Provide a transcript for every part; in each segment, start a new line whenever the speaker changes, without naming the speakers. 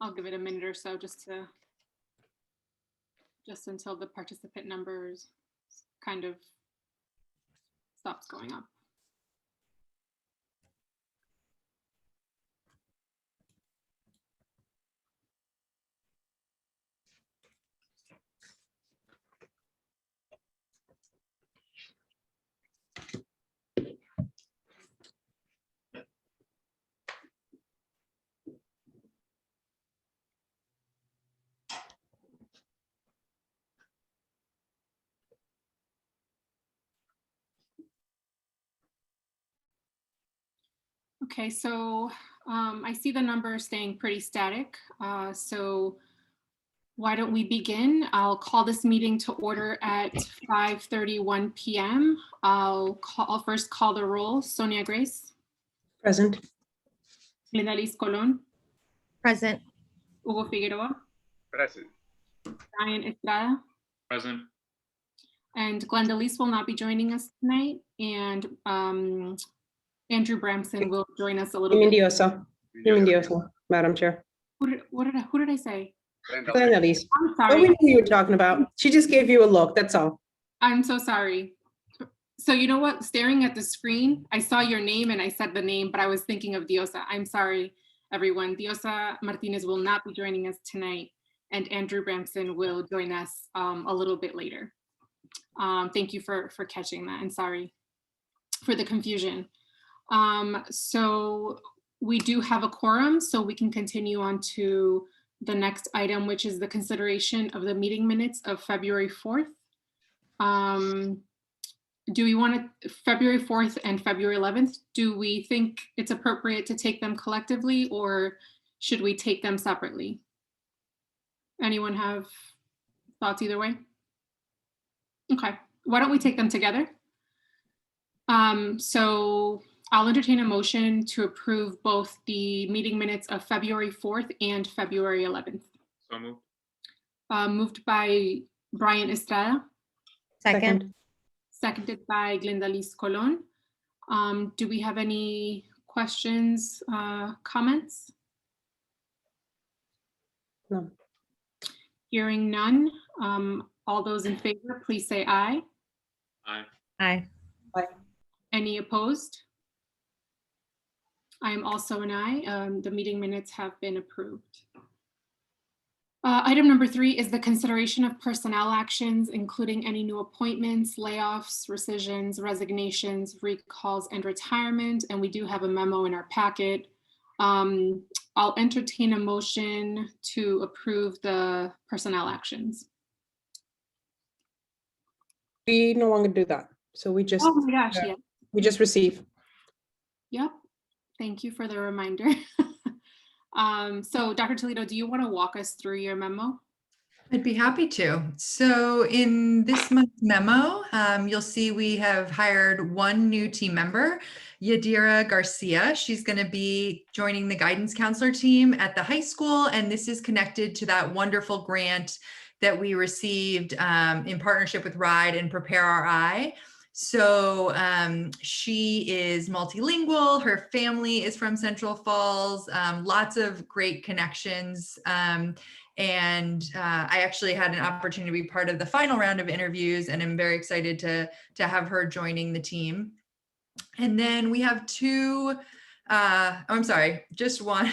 I'll give it a minute or so just until the participant numbers kind of stops going up. Okay, so I see the numbers staying pretty static. So why don't we begin? I'll call this meeting to order at 5:31 p.m. I'll first call the roll. Sonia Grace.
Present.
Linda Liz Colon.
Present.
Hugo Figueroa.
Present.
Brian Estrada.
Present.
And Glenda Lis will not be joining us tonight. And Andrew Bramson will join us a little bit.
Mendiosa, Madam Chair.
Who did I say?
Glenda Lis.
I'm
Oh,
sorry.
we knew you were talking about. She just gave you a look, that's all.
I'm so sorry. So you know what? Staring at the screen, I saw your name and I said the name, but I was thinking of Diosa. I'm sorry, everyone. Diosa Martinez will not be joining us tonight, and Andrew Bramson will join us a little bit later. Thank you for catching that, and sorry for the confusion. So we do have a quorum, so we can continue on to the next item, which is the consideration of the meeting minutes of February 4th. Do we want to, February 4th and February 11th, do we think it's appropriate to take them collectively, or should we take them separately? Anyone have thoughts either way? Okay, why don't we take them together? So I'll entertain a motion to approve both the meeting minutes of February 4th and February 11th.
So moved.
Moved by Brian Estrada.
Second.
Seconded by Glenda Liz Colon. Do we have any questions, comments?
No.
Hearing none. All those in favor, please say aye.
Aye.
Aye.
Any opposed? I am also an aye. The meeting minutes have been approved. Item number 3 is the consideration of personnel actions, including any new appointments, layoffs, rescissions, resignations, recalls, and retirement. And we do have a memo in our packet. I'll entertain a motion to approve the personnel actions.
We no longer do that. So we just,
Oh my gosh, yeah.
we just receive.
Yep. Thank you for the reminder. So Dr. Toledo, do you want to walk us through your memo?
I'd be happy to. So in this month's memo, you'll see we have hired one new team member, Yadira Garcia. She's going to be joining the guidance counselor team at the high school. And this is connected to that wonderful grant that we received in partnership with RIDE and Prepare Our Eye. So she is multilingual. Her family is from Central Falls, lots of great connections. And I actually had an opportunity to be part of the final round of interviews, and I'm very excited to have her joining the team. And then we have just one.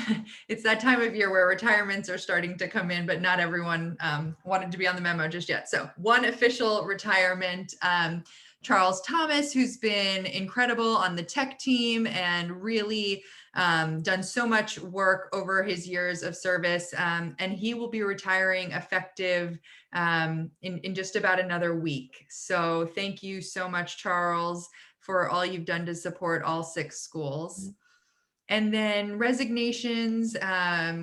It's that time of year where retirements are starting to come in, but not everyone wanted to be on the memo just yet. So one official retirement, Charles Thomas, who's been incredible on the tech team and really done so much work over his years of service. And he will be retiring effective in just about another week. So thank you so much, Charles, for all you've done to support all 6 schools. And then resignations,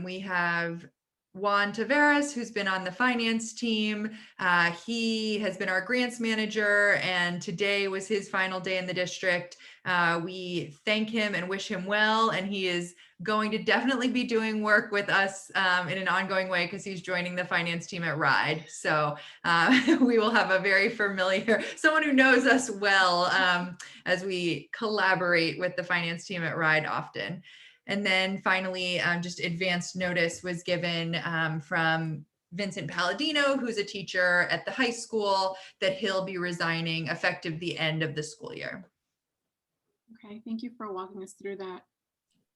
we have Juan Taveras, who's been on the finance team. He has been our grants manager, and today was his final day in the district. We thank him and wish him well, and he is going to definitely be doing work with us in an ongoing way because he's joining the finance team at RIDE. So we will have a very familiar, someone who knows us well as we collaborate with the finance team at RIDE often. And then finally, just advanced notice was given from Vincent Palladino, who's a teacher at the high school, that he'll be resigning effective the end of the school year.
Okay, thank you for walking us through that.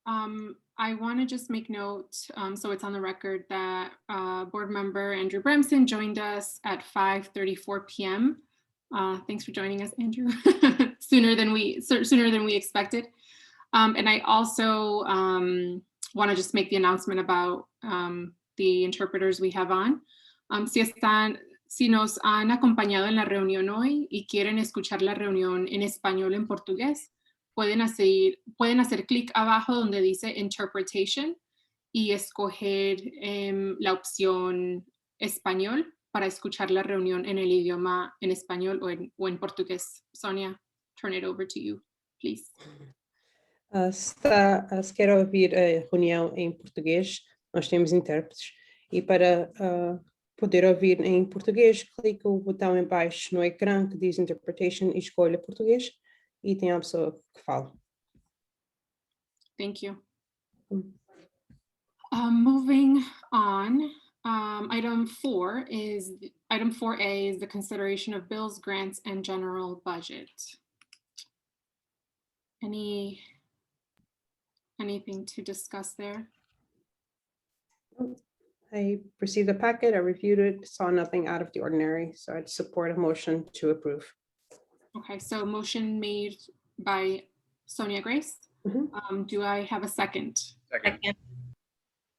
I want to just make note, so it's on the record, that board member Andrew Bremson joined us at 5:34 p.m. Thanks for joining us, Andrew, sooner than we expected. And I also want to just make the announcement about the interpreters we have on. Si nos han acompañado en la reunión hoy y quieren escuchar la reunión en español o en portugués, pueden hacer clic abajo donde dice Interpretation y escoger la opción español para escuchar la reunión en el idioma en español o en portugués. Sonia, turn it over to you, please.
Se quer ouvir a reunião em português, nós temos intérpretes. E para poder ouvir em português, clique o botão em baixo no ecrã que diz Interpretation e escolha português e tem a pessoa que fala.
Thank you. Moving on, item 4A is the consideration of bills, grants, and general budget. Anything to discuss there?
I received the packet, I reviewed it, saw nothing out of the ordinary, so I'd support a motion to approve.
Okay, so motion made by Sonia Grace. Do I have a second?
Second.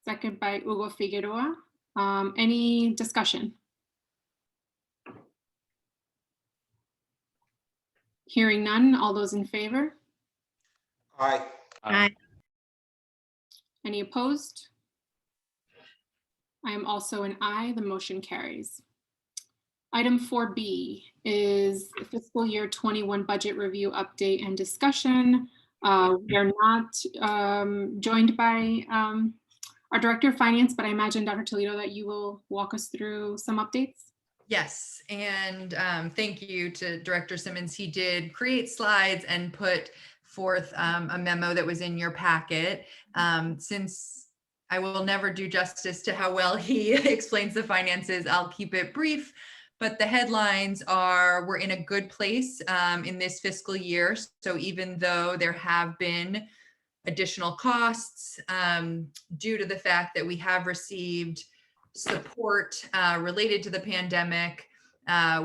Second by Hugo Figueroa. Any discussion? Hearing none, all those in favor?
Aye.
Aye.
Any opposed? I am also an aye, the motion carries. Item 4B is fiscal year 21 budget review update and discussion. We are not joined by our Director of Finance, but I imagine, Dr. Toledo, that you will walk us through some updates.
Yes, and thank you to Director Simmons. He did create slides and put forth a memo that was in your packet. Since I will never do justice to how well he explains the finances, I'll keep it brief. But the headlines are, we're in a good place in this fiscal year. So even though there have been additional costs due to the fact that we have received support related to the pandemic,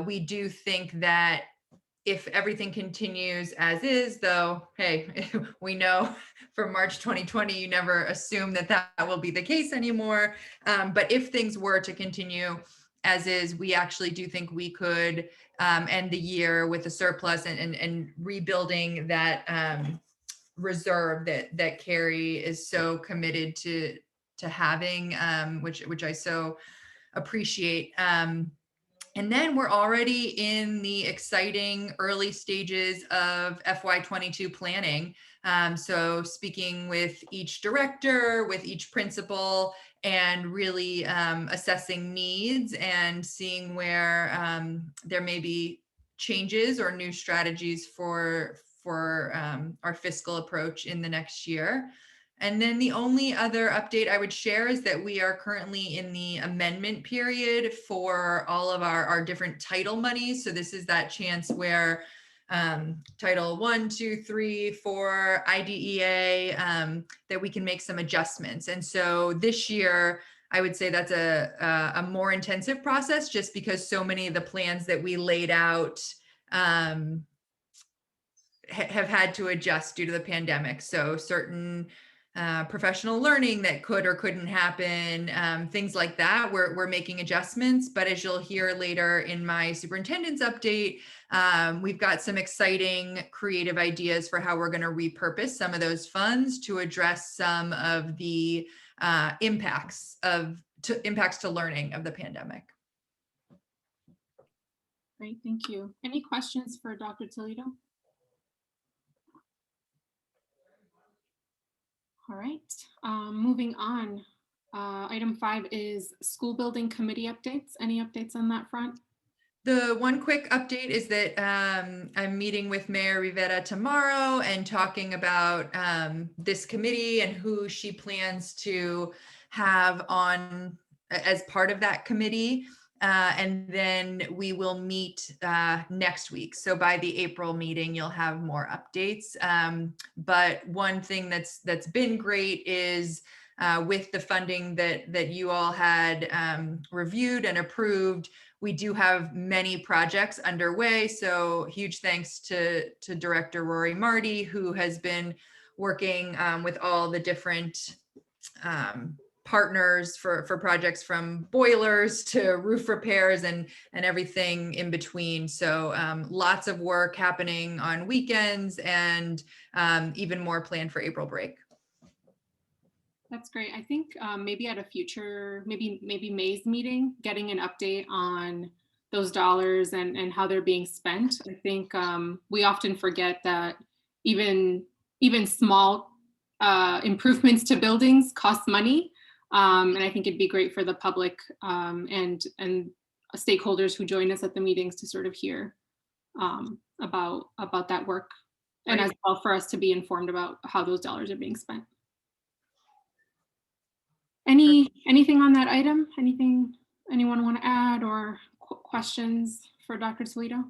we do think that if everything continues as is, though, hey, we know from March 2020, you never assume that that will be the case anymore. But if things were to continue as is, we actually do think we could end the year with a surplus and rebuilding that reserve that Carrie is so committed to having, which I so appreciate. And then we're already in the exciting early stages of FY22 planning. So speaking with each director, with each principal, and really assessing needs and seeing where there may be changes or new strategies for our fiscal approach in the next year. And then the only other update I would share is that we are currently in the amendment period for all of our different title monies. So this is that chance where Title 1, 2, 3, 4, IDEA, that we can make some adjustments. And so this year, I would say that's a more intensive process, just because so many of the plans that we laid out have had to adjust due to the pandemic. So certain professional learning that could or couldn't happen, things like that, we're making adjustments. But as you'll hear later in my superintendent's update, we've got some exciting creative ideas for how we're going to repurpose some of those funds to address some of the impacts to learning of the pandemic.
Great, thank you. Any questions for Dr. Toledo? All right, moving on. Item 5 is school building committee updates. Any updates on that front?
The one quick update is that I'm meeting with Mayor Rivera tomorrow and talking about this committee and who she plans to have on as part of that committee. And then we will meet next week. So by the April meeting, you'll have more updates. But one thing that's been great is with the funding that you all had reviewed and approved, we do have many projects underway. So huge thanks to Director Rory Marty, who has been working with all the different partners for projects from boilers to roof repairs and everything in between. So lots of work happening on weekends and even more planned for April break.
That's great. I think maybe at a future, maybe May's meeting, getting an update on those dollars and how they're being spent. I think we often forget that even small improvements to buildings cost money. And I think it'd be great for the public and stakeholders who join us at the meetings to sort of hear about that work, and as well for us to be informed about how those dollars are being spent. Anything on that item? Anything anyone want to add or questions for Dr. Toledo?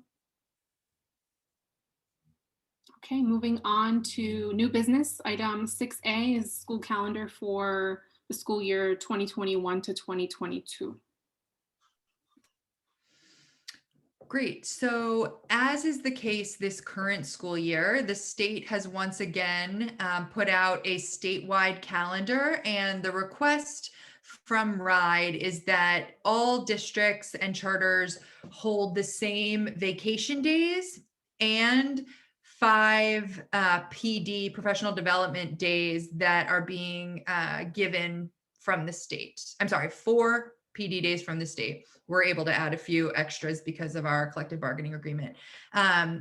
Okay, moving on to new business. Item 6A is school calendar for the school year 2021 to 2022.
Great. So as is the case this current school year, the state has once again put out a statewide calendar, and the request from RIDE is that all districts and charters hold the same vacation days and 5 PD, professional development days, that are being given from the state. I'm sorry, 4 PD days from the state. We're able to add a few extras because of our collective bargaining agreement.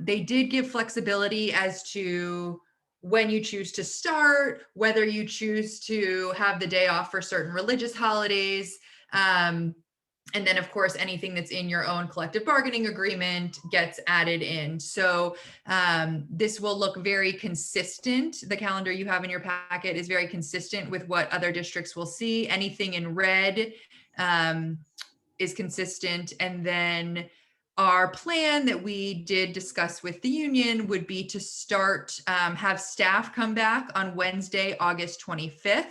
They did give flexibility as to when you choose to start, whether you choose to have the day off for certain religious holidays. And then, of course, anything that's in your own collective bargaining agreement gets added in. So this will look very consistent. The calendar you have in your packet is very consistent with what other districts will see. Anything in red is consistent. And then our plan that we did discuss with the union would be to start, have staff come back on Wednesday, August 25th.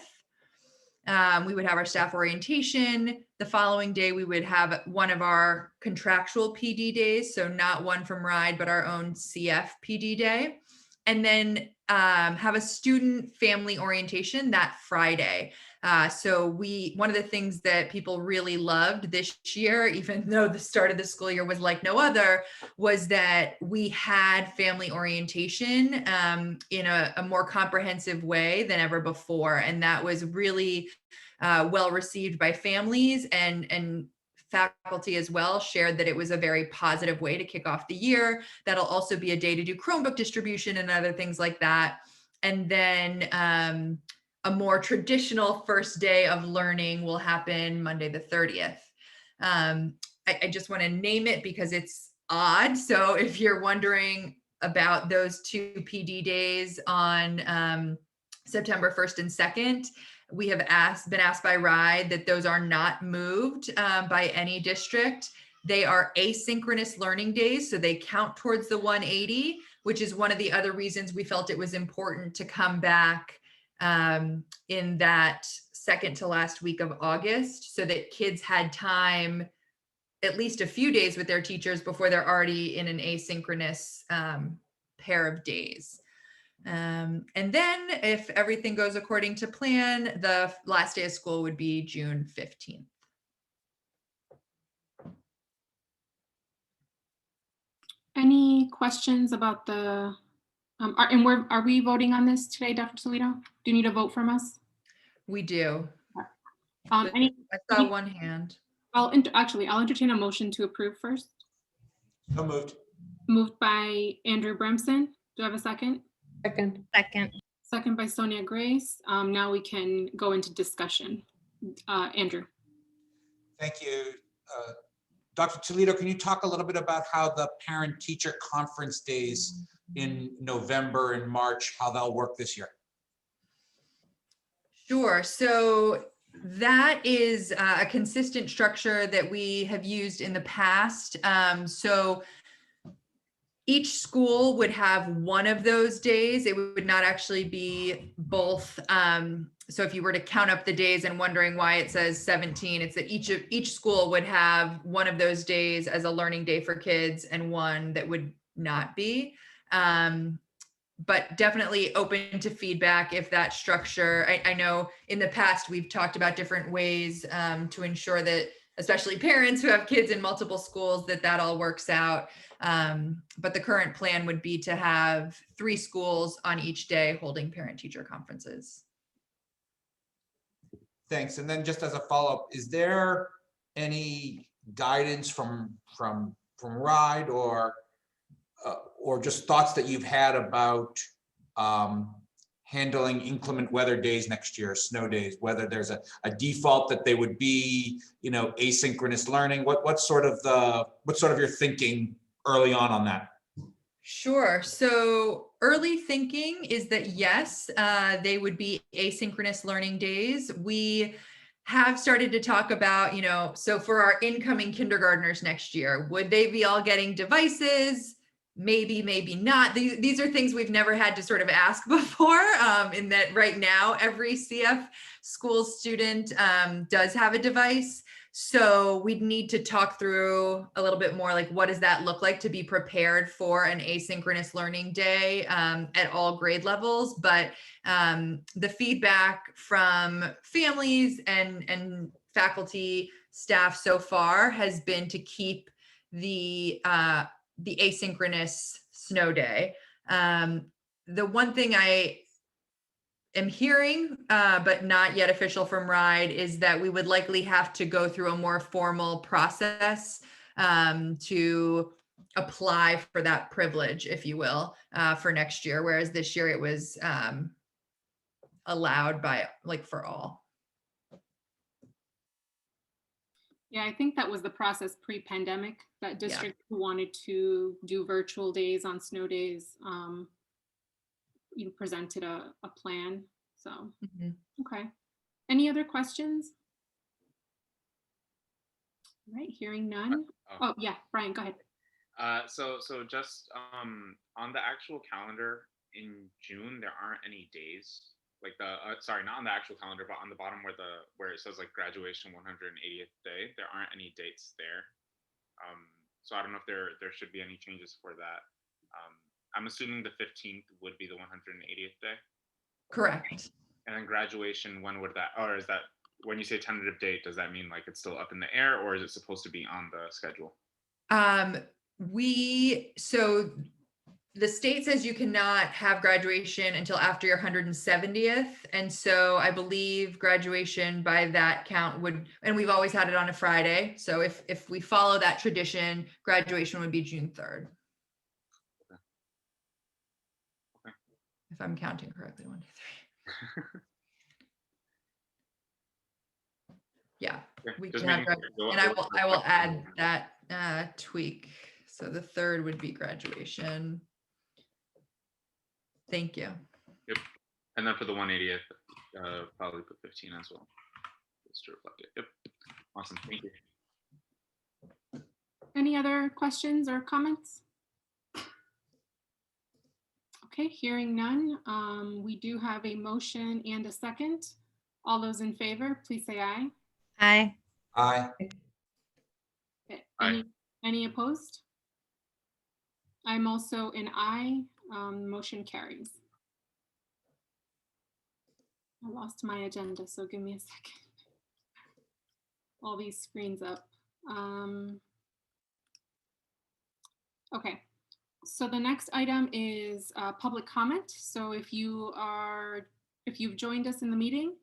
We would have our staff orientation. The following day, we would have one of our contractual PD days. So not one from RIDE, but our own CF PD day. And then have a student family orientation that Friday. So one of the things that people really loved this year, even though the start of the school year was like no other, was that we had family orientation in a more comprehensive way than ever before. And that was really well received by families, and faculty as well shared that it was a very positive way to kick off the year. That'll also be a day to do Chromebook distribution and other things like that. And then a more traditional first day of learning will happen Monday the 30th. I just want to name it because it's odd. So if you're wondering about those 2 PD days on September 1st and 2nd, we have been asked by RIDE that those are not moved by any district. They are asynchronous learning days, so they count towards the 180, which is one of the other reasons we felt it was important to come back in that second to last week of August, so that kids had time, at least a few days with their teachers before they're already in an asynchronous pair of days. And then if everything goes according to plan, the last day of school would be June 15th.
Any questions about the, are we voting on this today, Dr. Toledo? Do you need a vote from us?
We do.
I
saw one hand.
I'll entertain a motion to approve first.
So moved.
Moved by Andrew Bremson. Do I have a second?
Second.
Second.
Second by Sonia Grace. Now we can go into discussion. Andrew.
Thank you, Dr. Toledo, can you talk a little bit about how the parent-teacher conference days in November and March, how they'll work this year?
Sure. So that is a consistent structure that we have used in the past. So each school would have one of those days. It would not actually be both. So if you were to count up the days and wondering why it says 17, it's that each school would have one of those days as a learning day for kids and one that would not be. But definitely open to feedback if that structure, I know in the past, we've talked about different ways to ensure that, especially parents who have kids in multiple schools, that all works out. But the current plan would be to have 3 schools on each day holding parent-teacher conferences.
Thanks. And then just as a follow-up, is there any guidance from RIDE or just thoughts that you've had about handling inclement weather days next year, snow days, whether there's a default that they would be, asynchronous learning? What's sort of your thinking early on that?
Sure. So early thinking is that yes, they would be asynchronous learning days. We have started to talk about, so for our incoming kindergartners next year, would they be all getting devices? Maybe, maybe not. These are things we've never had to sort of ask before, in that right now, every CF school student does have a device. So we'd need to talk through a little bit more, like what does that look like to be prepared for an asynchronous learning day at all grade levels. But the feedback from families and faculty staff so far has been to keep the asynchronous snow day. The one thing I am hearing, but not yet official from RIDE, is that we would likely have to go through a more formal process to apply for that privilege, if you will, for next year, whereas this year it was allowed for all.
Yeah, I think that was the process pre-pandemic, that districts who wanted to do virtual days on snow days, presented a plan. So, okay. Any other questions? All right, hearing none. Oh yeah, Brian, go ahead.
So just on the actual calendar in June, there aren't any days. Like sorry, not on the actual calendar, but on the bottom where it says like graduation 180th day, there aren't any dates there. So I don't know if there should be any changes for that. I'm assuming the 15th would be the 180th day.
Correct.
And then graduation, when would that, or is that, when you say tentative date, does that mean like it's still up in the air, or is it supposed to be on the schedule?
So the state says you cannot have graduation until after your 170th. And so I believe graduation by that count and we've always had it on a Friday. So if we follow that tradition, graduation would be June 3rd.
Okay.
If I'm counting correctly, 1, 2, 3. Yeah, we can have, and I will add that tweak. So the 3rd would be graduation. Thank you.
Yep. And then for the 180th, probably put 15 as well, just to reflect it. Yep. Awesome. Thank you.
Any other questions or comments? Okay, hearing none. We do have a motion and a second. All those in favor, please say aye.
Aye.
Aye.
Okay,
Aye.
Any opposed? I'm also an aye. Motion carries. I lost my agenda, so give me a second. All these screens up. Okay, so the next item is public comment. So if you've joined us in the meeting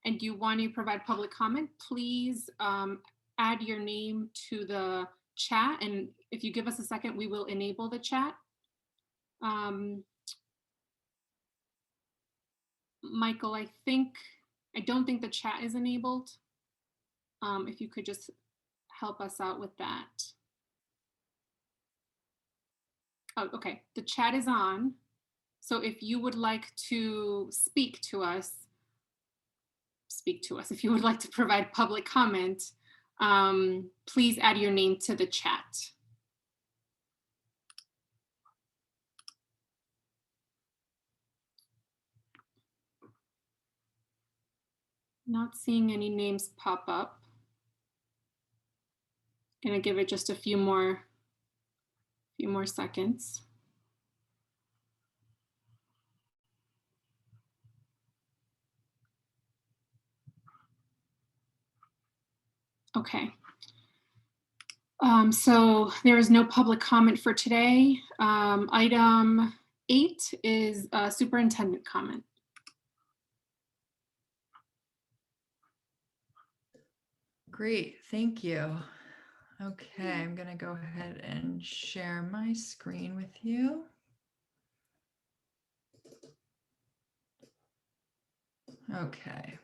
and you want to provide public comment, please add your name to the chat. And if you give us a second, we will enable the chat. Michael, I don't think the chat is enabled. If you could just help us out with that? Oh, okay, the chat is on. So if you would like to speak to us, if you would like to provide public comment, please add your name to the chat. Not seeing any names pop up. Gonna give it just a few more seconds. Okay. So there is no public comment for today. Item 8 is superintendent comment.
Great, thank you. Okay, I'm gonna go ahead and share my screen with you. Okay.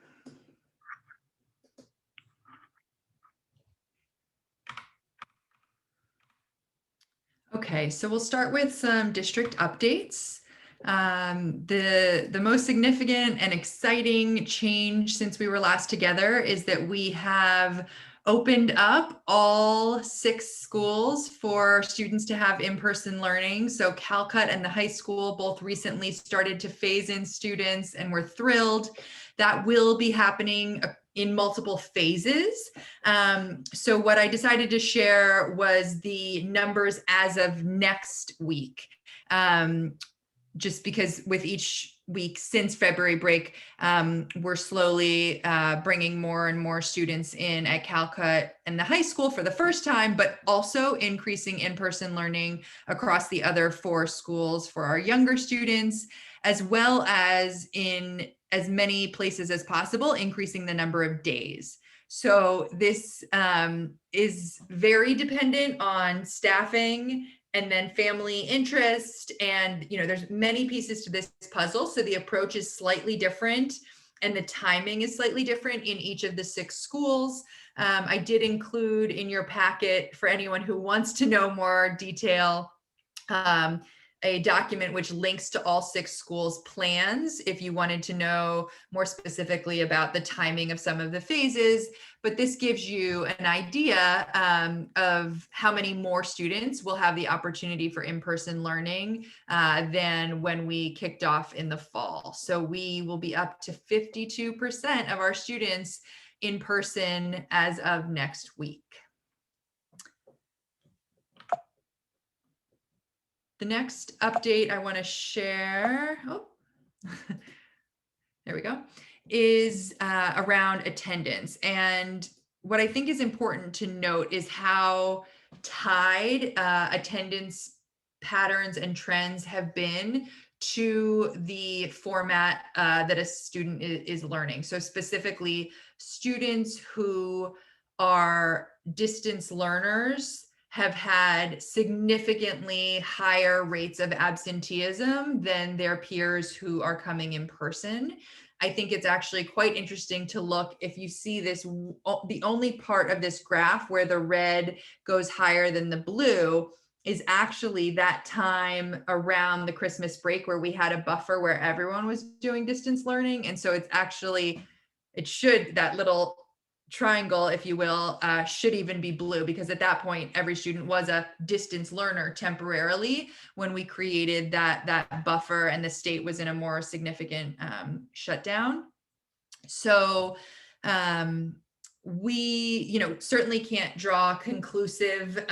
Okay, so we'll start with some district updates. The most significant and exciting change since we were last together is that we have opened up all 6 schools for students to have in-person learning. So Calcut and the high school both recently started to phase in students, and we're thrilled. That will be happening in multiple phases. So what I decided to share was the numbers as of next week. Just because with each week since February break, we're slowly bringing more and more students in at Calcut and the high school for the first time, but also increasing in-person learning across the other 4 schools for our younger students, as well as in as many places as possible, increasing the number of days. So this is very dependent on staffing and then family interest. And, there's many pieces to this puzzle. So the approach is slightly different and the timing is slightly different in each of the 6 schools. I did include in your packet, for anyone who wants to know more detail, a document which links to all 6 schools' plans if you wanted to know more specifically about the timing of some of the phases. But this gives you an idea of how many more students will have the opportunity for in-person learning than when we kicked off in the fall. So we will be up to 52% of our students in person as of next week. The next update I want to share, there we go, is around attendance. And what I think is important to note is how tied attendance patterns and trends have been to the format that a student is learning. So specifically, students who are distance learners have had significantly higher rates of absenteeism than their peers who are coming in person. I think it's actually quite interesting to look, if you see this, the only part of this graph where the red goes higher than the blue is actually that time around the Christmas break where we had a buffer where everyone was doing distance learning. And so it's actually, that little triangle, if you will, should even be blue, because at that point, every student was a distance learner temporarily when we created that buffer and the state was in a more significant shutdown. So we, certainly can't draw conclusive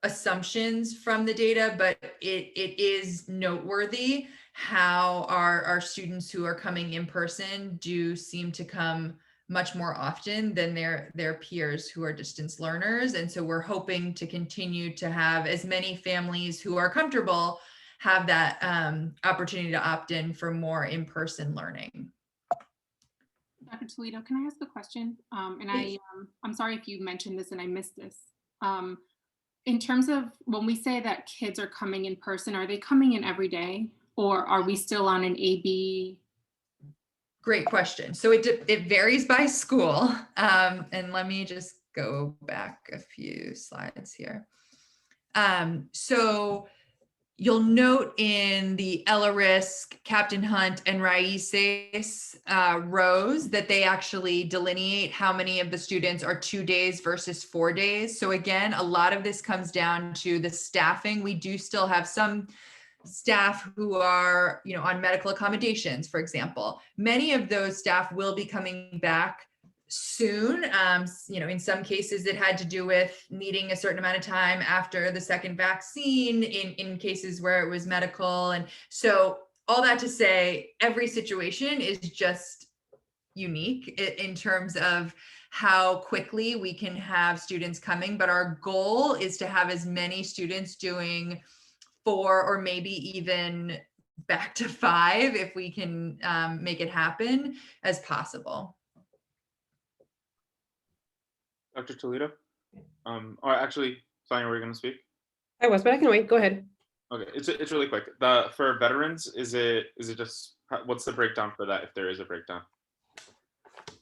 assumptions from the data, but it is noteworthy how our students who are coming in person do seem to come much more often than their peers who are distance learners. And so we're hoping to continue to have as many families who are comfortable have that opportunity to opt in for more in-person learning.
Dr. Toledo, can I ask a question? I'm sorry if you mentioned this and I missed this. In terms of when we say that kids are coming in person, are they coming in every day, or are we still on an A/B
Great question. So it varies by school. And let me just go back a few slides here. So you'll note in the Ella Risk, Captain Hunt, and Raices rows that they actually delineate how many of the students are 2 days versus 4 days. So again, a lot of this comes down to the staffing. We do still have some staff who are, on medical accommodations, for example. Many of those staff will be coming back soon. In some cases it had to do with needing a certain amount of time after the second vaccine in cases where it was medical. And so all that to say, every situation is just unique in terms of how quickly we can have students coming. But our goal is to have as many students doing 4 or maybe even back to 5 if we can make it happen as possible.
Dr. Toledo? Or actually, Sonia, were you going to speak?
I was, but I can wait. Go ahead.
Okay, it's really quick. For veterans, is it just, what's the breakdown for that, if there is a breakdown?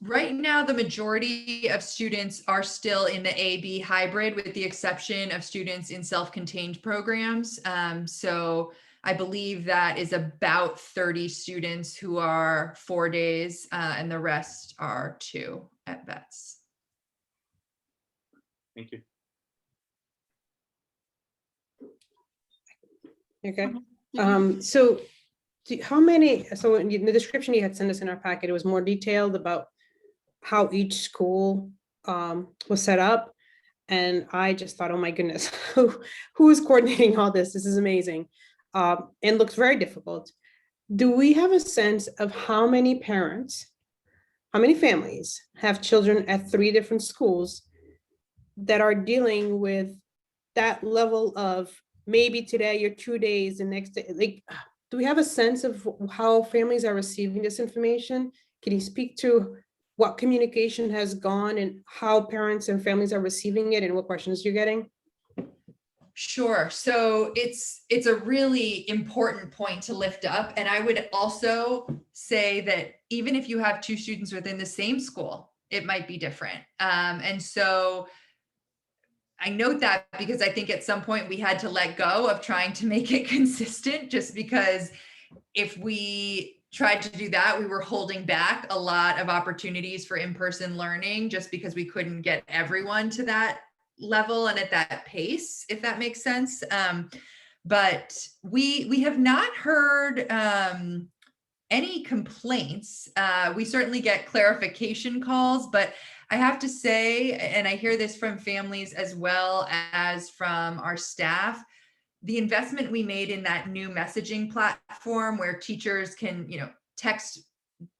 Right now, the majority of students are still in the A-B hybrid, with the exception of students in self-contained programs. So I believe that is about 30 students who are 4 days, and the rest are 2 at vets.
Thank you.
Okay. So so in the description you had sent us in our packet, it was more detailed about how each school was set up. And I just thought, oh my goodness, who is coordinating all this? This is amazing. And looks very difficult. Do we have a sense of how many parents, how many families have children at 3 different schools that are dealing with that level of maybe today you're 2 days, the next day? Like, do we have a sense of how families are receiving this information? Can you speak to what communication has gone and how parents and families are receiving it and what questions you're getting?
Sure. So it's a really important point to lift up. And I would also say that even if you have 2 students within the same school, it might be different. And so I note that because I think at some point we had to let go of trying to make it consistent, just because if we tried to do that, we were holding back a lot of opportunities for in-person learning just because we couldn't get everyone to that level and at that pace, if that makes sense. But we have not heard any complaints. We certainly get clarification calls, but I have to say, and I hear this from families as well as from our staff, the investment we made in that new messaging platform where teachers can, text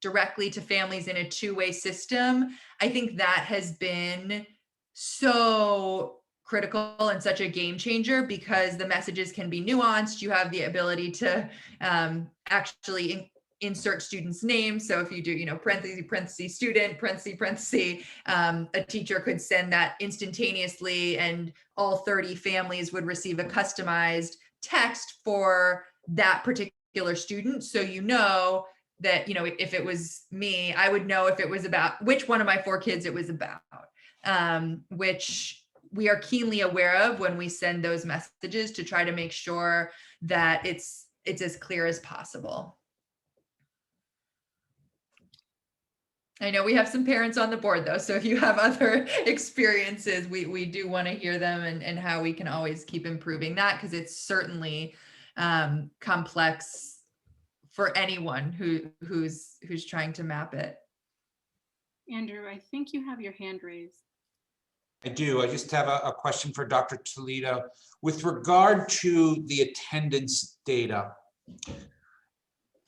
directly to families in a 2-way system, I think that has been so critical and such a game changer because the messages can be nuanced. You have the ability to actually insert students' names. So if you do, parentheses, student, parentheses, a teacher could send that instantaneously and all 30 families would receive a customized text for that particular student. So that, if it was me, I would know if it was about which one of my 4 kids it was about, which we are keenly aware of when we send those messages to try to make sure that it's as clear as possible. I know we have some parents on the board though, so if you have other experiences, we do want to hear them and how we can always keep improving that, because it's certainly complex for anyone who's trying to map it.
Andrew, I think you have your hand raised.
I do. I just have a question for Dr. Toledo. With regard to the attendance data,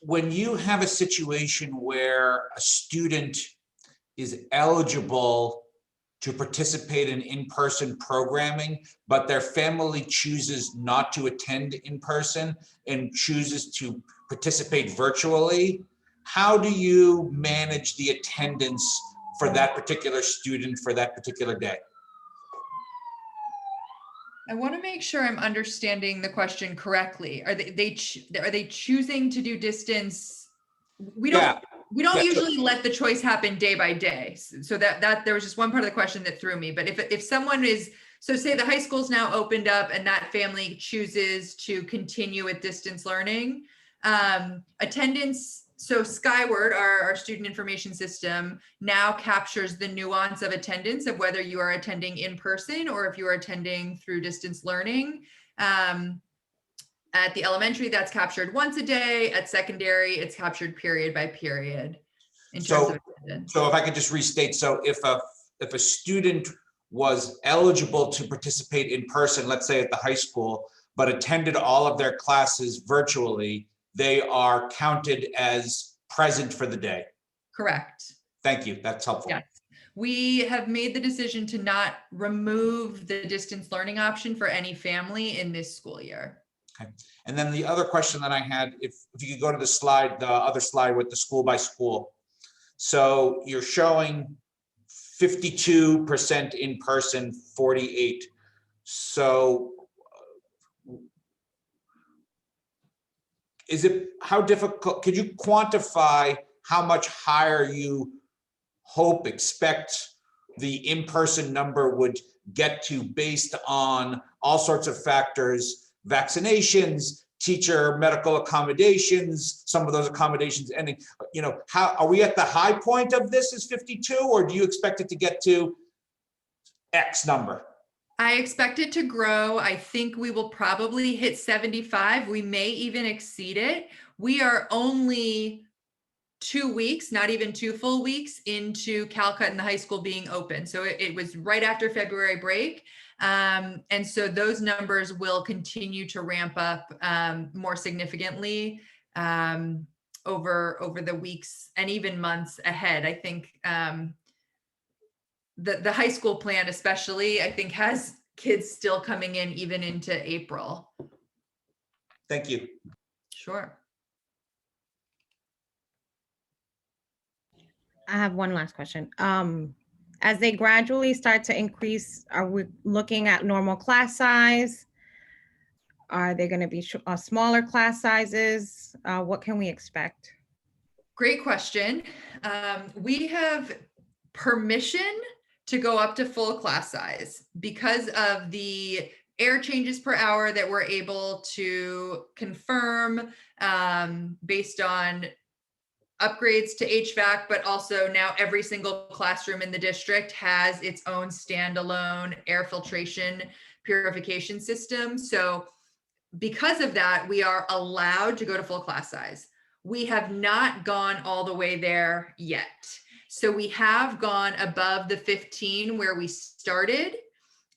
when you have a situation where a student is eligible to participate in in-person programming, but their family chooses not to attend in person and chooses to participate virtually, how do you manage the attendance for that particular student for that particular day?
I want to make sure I'm understanding the question correctly. Are they choosing to do distance? We don't. We don't
Yeah, so-
usually let the choice happen day by day. So that there was just one part of the question that threw me. But if someone is, so say the high school's now opened up and that family chooses to continue with distance learning, attendance, so Skyward, our student information system, now captures the nuance of attendance of whether you are attending in person or if you are attending through distance learning. At the elementary, that's captured once a day. At secondary, it's captured period by period in terms of attendance.
So if I could just restate, so if a student was eligible to participate in person, let's say at the high school, but attended all of their classes virtually, they are counted as present for the day.
Correct.
Thank you. That's helpful.
Yes. We have made the decision to not remove the distance learning option for any family in this school year.
Okay. And then the other question that I had, if you could go to the slide, the other slide with the school by school. So you're showing 52% in person, 48. So is it, how difficult, could you quantify how much higher you expect the in-person number would get to based on all sorts of factors, vaccinations, teacher medical accommodations, some of those accommodations ending, you know, how are we at the high point of this is 52, or do you expect it to get to X number?
I expect it to grow. I think we will probably hit 75. We may even exceed it. We are only 2 weeks, not even 2 full weeks into Calcut and the high school being open. So it was right after February break. And so those numbers will continue to ramp up more significantly over the weeks and even months ahead. I think the high school plan especially, I think, has kids still coming in even into April.
Thank you.
Sure.
I have one last question. As they gradually start to increase, are we looking at normal class size? Are they going to be smaller class sizes? What can we expect?
Great question. We have permission to go up to full class size because of the air changes per hour that we're able to confirm based on upgrades to HVAC, but also now every single classroom in the district has its own standalone air filtration purification system. So because of that, we are allowed to go to full class size. We have not gone all the way there yet. So we have gone above the 15 where we started,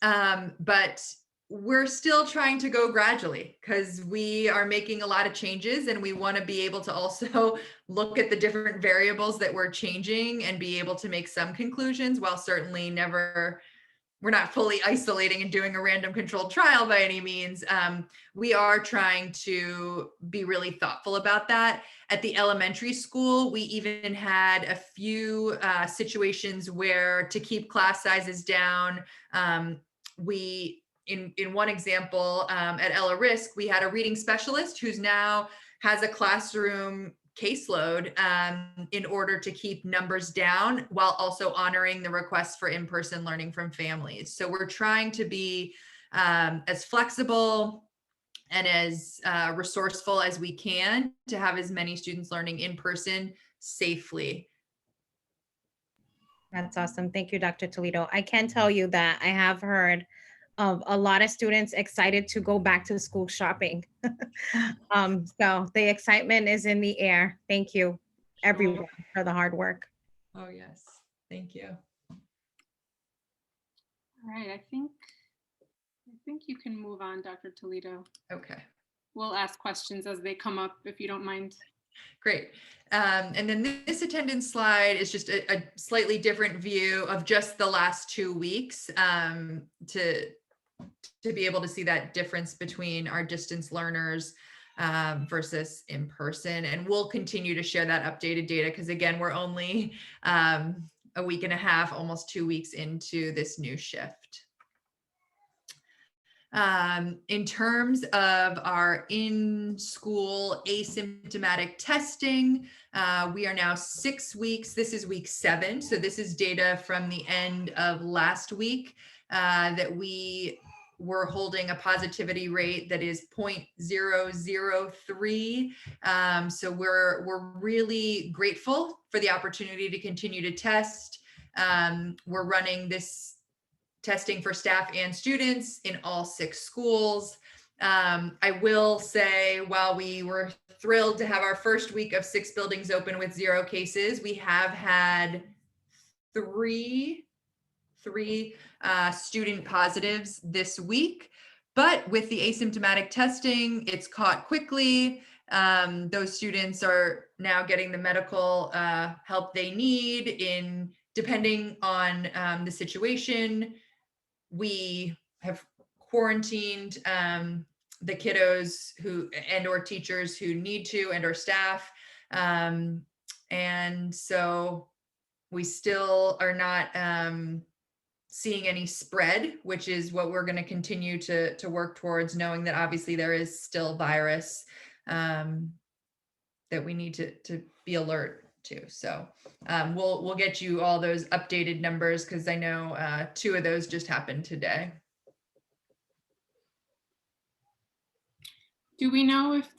but we're still trying to go gradually because we are making a lot of changes and we want to be able to also look at the different variables that we're changing and be able to make some conclusions while certainly we're not fully isolating and doing a random controlled trial by any means. We are trying to be really thoughtful about that. At the elementary school, we even had a few situations where to keep class sizes down, in one example, at Ella Risk, we had a reading specialist who's now has a classroom caseload in order to keep numbers down while also honoring the requests for in-person learning from families. So we're trying to be as flexible and as resourceful as we can to have as many students learning in person safely.
That's awesome. Thank you, Dr. Toledo. I can tell you that I have heard of a lot of students excited to go back to school shopping. So the excitement is in the air. Thank you, everyone, for the hard work.
Oh, yes. Thank you.
All right, I think you can move on, Dr. Toledo.
Okay.
We'll ask questions as they come up, if you don't mind.
Great. And then this attendance slide is just a slightly different view of just the last 2 weeks to be able to see that difference between our distance learners versus in person. And we'll continue to share that updated data because again, we're only a week and a half, almost 2 weeks into this new shift. In terms of our in-school asymptomatic testing, we are now 6 weeks. This is week 7. So this is data from the end of last week that we were holding a positivity rate that is 0.003. So we're really grateful for the opportunity to continue to test. We're running this testing for staff and students in all 6 schools. I will say, while we were thrilled to have our first week of 6 buildings open with 0 cases, we have had three student positives this week. But with the asymptomatic testing, it's caught quickly. Those students are now getting the medical help they need depending on the situation. We have quarantined the kiddos who or teachers who need to, and our staff. And so we still are not seeing any spread, which is what we're going to continue to work towards, knowing that obviously there is still virus that we need to be alert to. So we'll get you all those updated numbers, because I know 2 of those just happened today.
Do we know if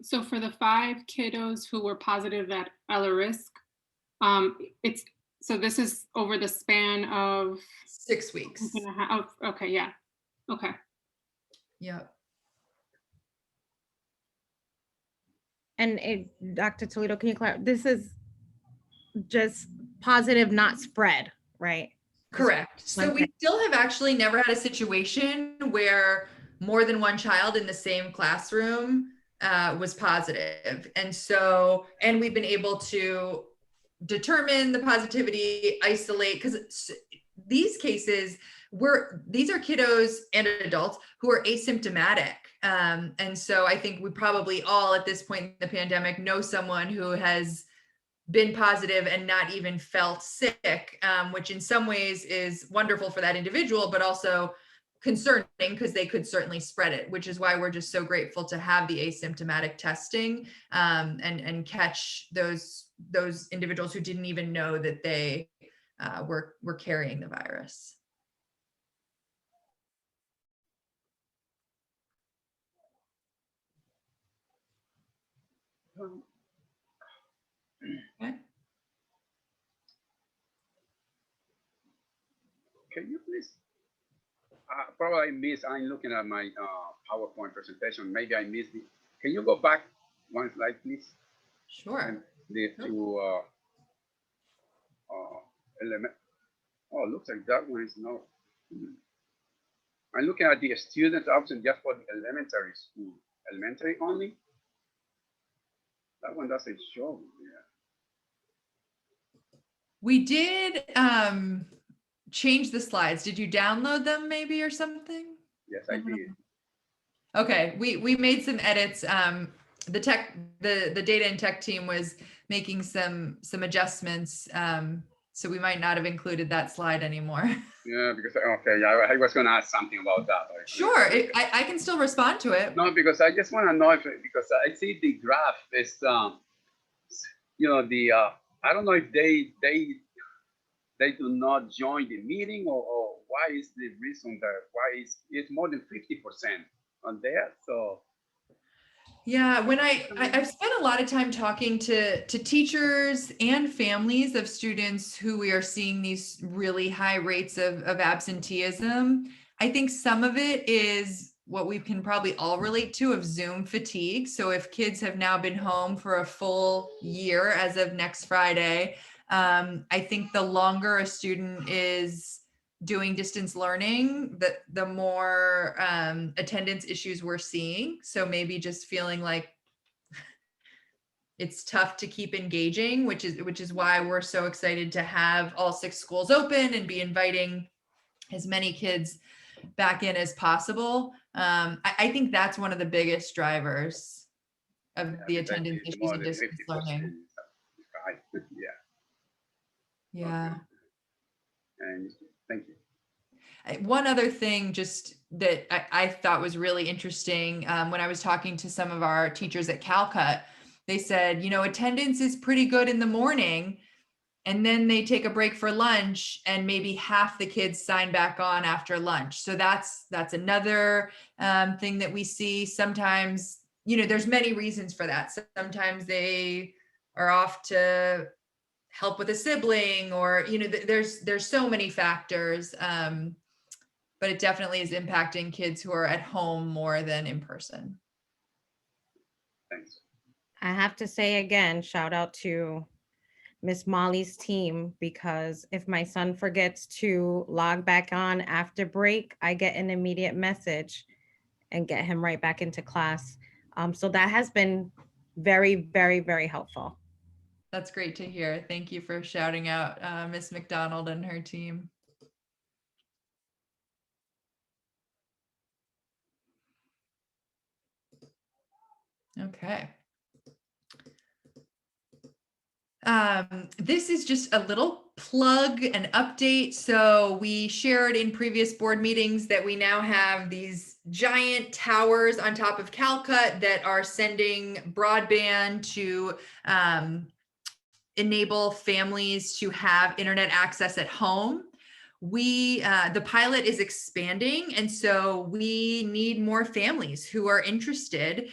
so for the 5 kiddos who were positive at Ella risk, so this is over the span of
6 weeks.
Oh, okay, yeah, okay.
Yep.
And Dr. Toledo, can you clarify? This is just positive, not spread, right?
Correct. So we still have actually never had a situation where more than one child in the same classroom was positive. And we've been able to determine the positivity, isolate, because these cases these are kiddos and adults who are asymptomatic. And so I think we probably all at this point in the pandemic know someone who has been positive and not even felt sick, which in some ways is wonderful for that individual, but also concerning because they could certainly spread it, which is why we're just so grateful to have the asymptomatic testing and catch those individuals who didn't even know that they were carrying the virus. Okay.
Can you please, probably I missed, I'm looking at my PowerPoint presentation, maybe I missed it. Can you go back one slide, please?
Sure.
And the 2 element. Oh, looks like that one is not. I'm looking at the student option just for the elementary school, elementary only. That one doesn't show. Yeah.
We did change the slides. Did you download them maybe or something?
Yes, I did.
Okay, we made some edits. The data and tech team was making some adjustments. So we might not have included that slide anymore.
Yeah, because okay, yeah, I was gonna ask something about that.
Sure, I can still respond to it.
No, because I just want to know because I see the graph is you know, the I don't know if they do not join the meeting or why is the reason that why is it's more than 50% on there. So
yeah, when I've spent a lot of time talking to teachers and families of students who we are seeing these really high rates of absenteeism. I think some of it is what we can probably all relate to of Zoom fatigue. So if kids have now been home for a full year as of next Friday, I think the longer a student is doing distance learning, the more attendance issues we're seeing. So maybe just feeling like it's tough to keep engaging, which is why we're so excited to have all 6 schools open and be inviting as many kids back in as possible. I think that's one of the biggest drivers of the attendance issues in distance learning.
Yeah.
Yeah.
And thank you.
One other thing just that I thought was really interesting, when I was talking to some of our teachers at Calcut, they said, you know, attendance is pretty good in the morning, and then they take a break for lunch and maybe half the kids sign back on after lunch. So that's another thing that we see. Sometimes, you know, there's many reasons for that. Sometimes they are off to help with a sibling, or, you know, there's so many factors. But it definitely is impacting kids who are at home more than in person.
Thanks.
I have to say again, shout out to Miss Molly's team, because if my son forgets to log back on after break, I get an immediate message and get him right back into class. So that has been very, very, very helpful.
That's great to hear. Thank you for shouting out Miss McDonald and her team. Okay. This is just a little plug and update. So we shared in previous board meetings that we now have these giant towers on top of Calcut that are sending broadband to enable families to have internet access at home. The pilot is expanding, and so we need more families who are interested.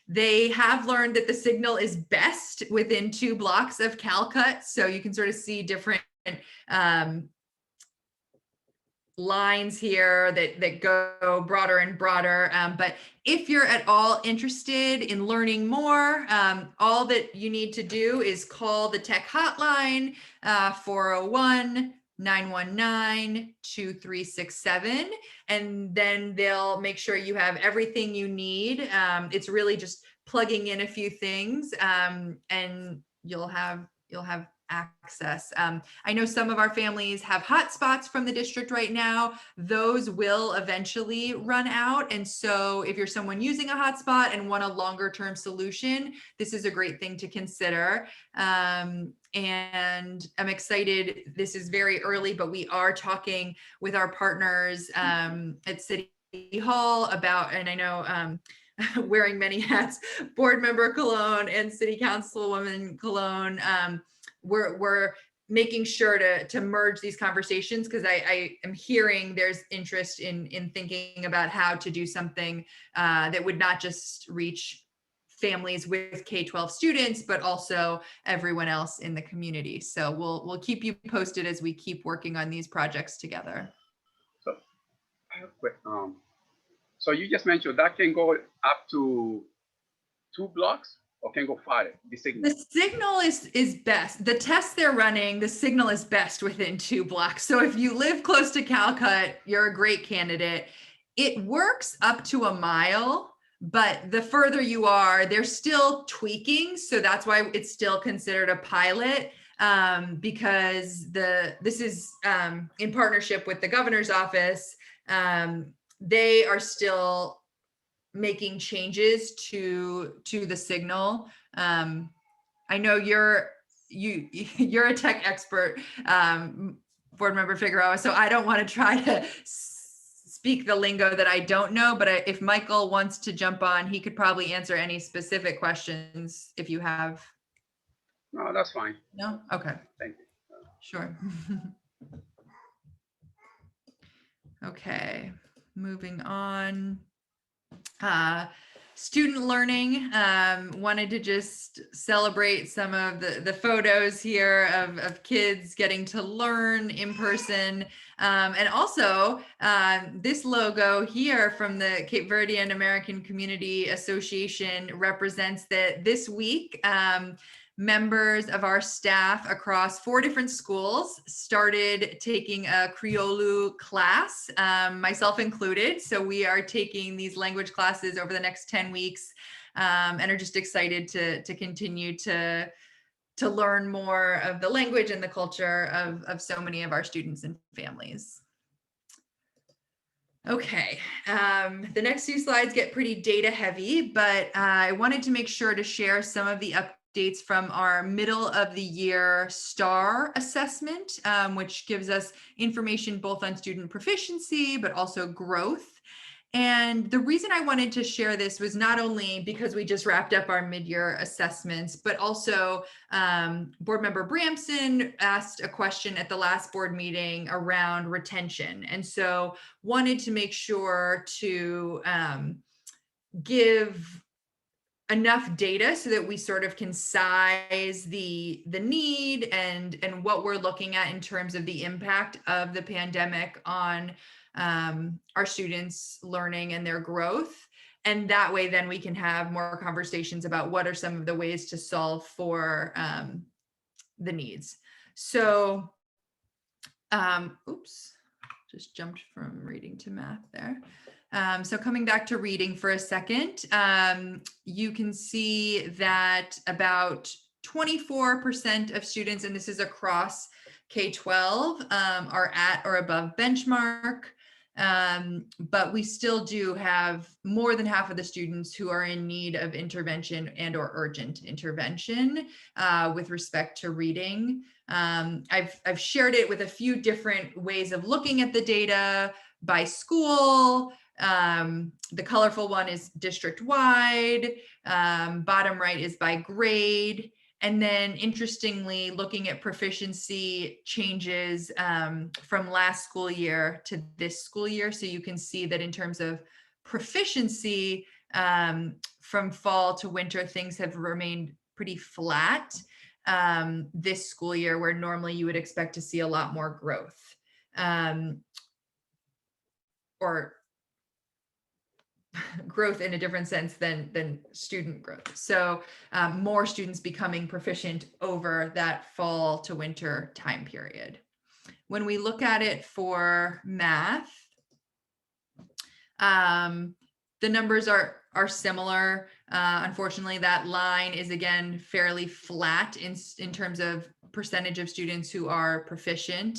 They have learned that the signal is best within 2 blocks of Calcut, so you can sort of see different lines here that go broader and broader. But if you're at all interested in learning more, all that you need to do is call the tech hotline, 401-919-2367, and then they'll make sure you have everything you need. It's really just plugging in a few things, and you'll have access. I know some of our families have hotspots from the district right now. Those will eventually run out. And so if you're someone using a hotspot and want a longer term solution, this is a great thing to consider. And I'm excited. This is very early, but we are talking with our partners at City Hall about, and I know wearing many hats, board member Cologne and City Councilwoman Cologne, we're making sure to merge these conversations, because I am hearing there's interest in thinking about how to do something that would not just reach families with K-12 students, but also everyone else in the community. So we'll keep you posted as we keep working on these projects together.
So I have a quick, so you just mentioned that can go up to 2 blocks or can go farther, the signal?
The signal is best. The test they're running, the signal is best within 2 blocks. So if you live close to Calcut, you're a great candidate. It works up to 1 mile, but the further you are, they're still tweaking. So that's why it's still considered a pilot, because this is in partnership with the governor's office. They are still making changes to the signal. I know you're a tech expert, board member Figueroa, so I don't want to try to speak the lingo that I don't know, but if Michael wants to jump on, he could probably answer any specific questions if you have.
No, that's fine.
No? Okay.
Thank you.
Sure. Okay, moving on. Student learning, wanted to just celebrate some of the photos here of kids getting to learn in person. And also this logo here from the Cape Verdean American Community Association represents that this week, members of our staff across 4 different schools started taking a Criollo class, myself included. So we are taking these language classes over the next 10 weeks and are just excited to continue to learn more of the language and the culture of so many of our students and families. Okay, the next few slides get pretty data heavy, but I wanted to make sure to share some of the updates dates from our middle of the year STAR assessment, which gives us information both on student proficiency, but also growth. And the reason I wanted to share this was not only because we just wrapped up our mid-year assessments, but also board member Bramson asked a question at the last board meeting around retention. And so wanted to make sure to give enough data so that we sort of can size the need and what we're looking at in terms of the impact of the pandemic on our students' learning and their growth. And that way, then we can have more conversations about what are some of the ways to solve for the needs. So, oops, just jumped from reading to math there. So coming back to reading for a second, you can see that about 24% of students, and this is across K-12, are at or above benchmark. But we still do have more than half of the students who are in need of intervention and or urgent intervention with respect to reading. I've shared it with a few different ways of looking at the data by school. The colorful one is district-wide. Bottom right is by grade. And then interestingly, looking at proficiency changes from last school year to this school year. So you can see that in terms of proficiency from fall to winter, things have remained pretty flat this school year, where normally you would expect to see a lot more growth. Or growth in a different sense than student growth. So more students becoming proficient over that fall to winter time period. When we look at it for math, the numbers are similar. Unfortunately, that line is again fairly flat in terms of percentage of students who are proficient.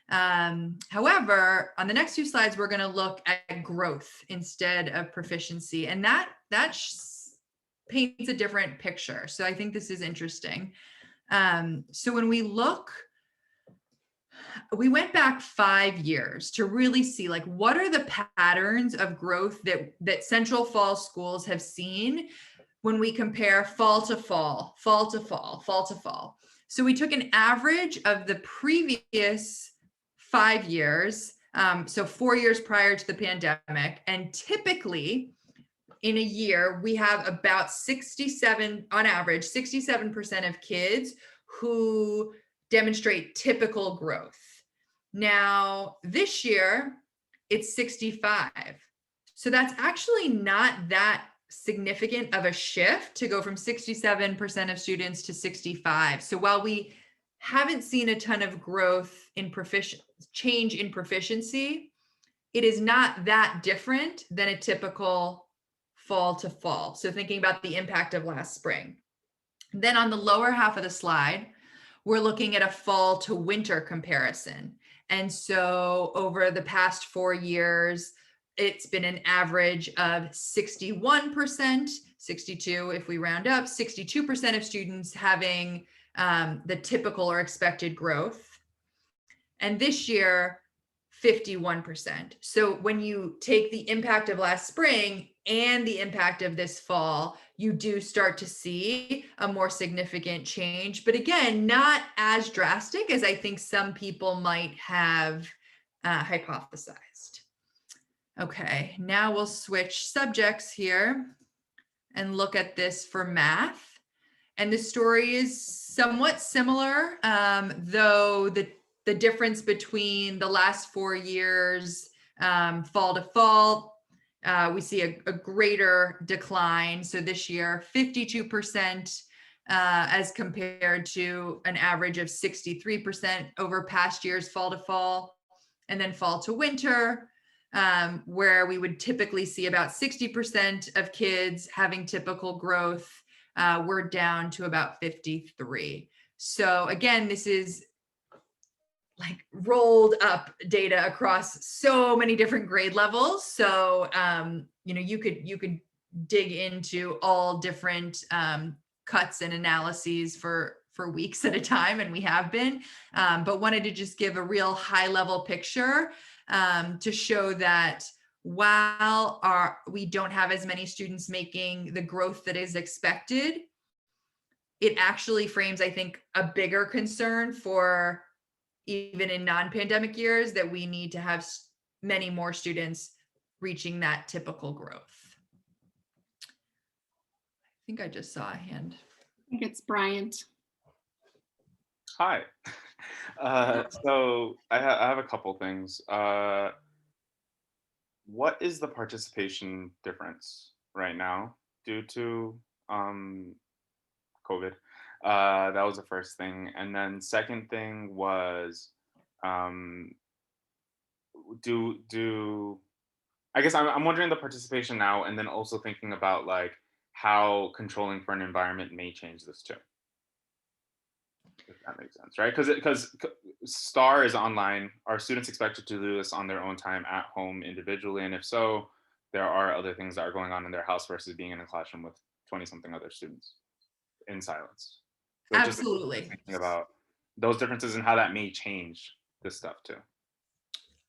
However, on the next few slides, we're going to look at growth instead of proficiency, and that paints a different picture. So I think this is interesting. So when we look, we went back 5 years to really see like what are the patterns of growth that Central Falls schools have seen when we compare fall to fall, fall to fall, fall to fall. So we took an average of the previous 5 years, so 4 years prior to the pandemic, and typically in a year we have about 67 on average 67% of kids who demonstrate typical growth. Now this year it's 65, so that's actually not that significant of a shift to go from 67% of students to 65. So while we haven't seen a ton of growth in change in proficiency, it is not that different than a typical fall to fall. So thinking about the impact of last spring. Then on the lower half of the slide, we're looking at a fall to winter comparison. And so over the past 4 years, it's been an average of 61%, 62 if we round up, 62% of students having the typical or expected growth. And this year, 51%. So when you take the impact of last spring and the impact of this fall, you do start to see a more significant change. But again, not as drastic as I think some people might have hypothesized. Okay, now we'll switch subjects here and look at this for math. And the story is somewhat similar, though the difference between the last 4 years, fall to fall, we see a greater decline. So this year, 52% as compared to an average of 63% over past years, fall to fall, and then fall to winter, where we would typically see about 60% of kids having typical growth. We're down to about 53. So again, this is like rolled up data across so many different grade levels. So, you could dig into all different cuts and analyses for weeks at a time, and we have been, but wanted to just give a real high level picture to show that while we don't have as many students making the growth that is expected, it actually frames, I think, a bigger concern for even in non-pandemic years, that we need to have many more students reaching that typical growth. I think I just saw a hand.
I think it's Bryant.
Hi. So I have a couple things. What is the participation difference right now due to COVID? That was the first thing. And then second thing was, I guess I'm wondering the participation now, and then also thinking about like how controlling for an environment may change this too. If that makes sense, right? Because STAR is online. Are students expected to do this on their own time at home individually? And if so, there are other things that are going on in their house versus being in a classroom with 20-something other students in silence. So
Absolutely.
just thinking about those differences and how that may change this stuff too.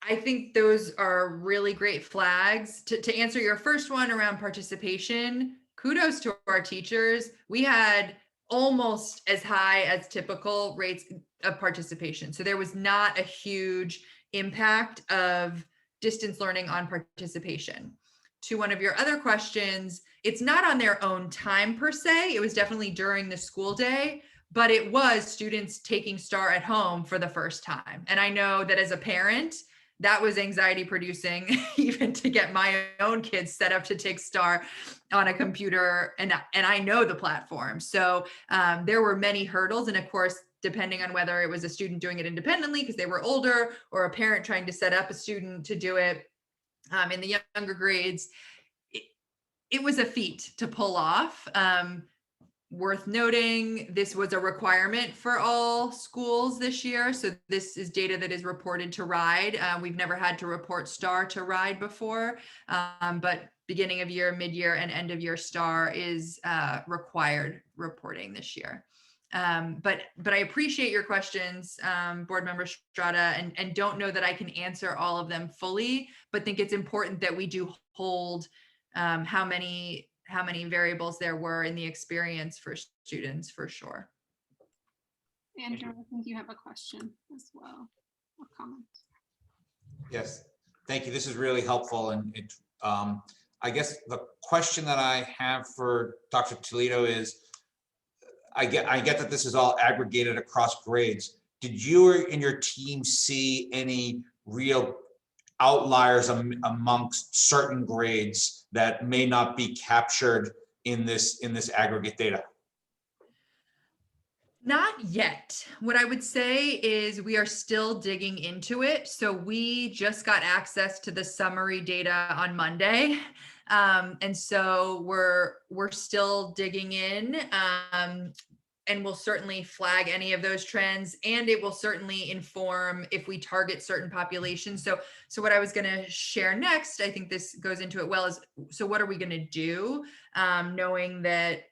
I think those are really great flags. To answer your first one around participation, kudos to our teachers. We had almost as high as typical rates of participation. So there was not a huge impact of distance learning on participation. To one of your other questions, it's not on their own time per se. It was definitely during the school day, but it was students taking STAR at home for the first time. And I know that as a parent, that was anxiety producing, even to get my own kids set up to take STAR on a computer. And I know the platform. So there were many hurdles. And of course, depending on whether it was a student doing it independently because they were older, or a parent trying to set up a student to do it in the younger grades, it was a feat to pull off. Worth noting, this was a requirement for all schools this year. So this is data that is reported to RIDE. We've never had to report STAR to RIDE before, but beginning of year, mid-year, and end of year STAR is required reporting this year. But I appreciate your questions, Board Member Strada, and don't know that I can answer all of them fully, but think it's important that we do hold how many variables there were in the experience for students, for sure.
Andrew, I think you have a question as well, or comment.
Yes, thank you. This is really helpful. And it, I guess the question that I have for Dr. Toledo is, I get that this is all aggregated across grades. Did you and your team see any real outliers amongst certain grades that may not be captured in this aggregate data?
Not yet. What I would say is we are still digging into it. So we just got access to the summary data on Monday. And so we're still digging in, and we'll certainly flag any of those trends, and it will certainly inform if we target certain populations. So what I was going to share next, I think this goes into it well, is so what are we going to do, knowing that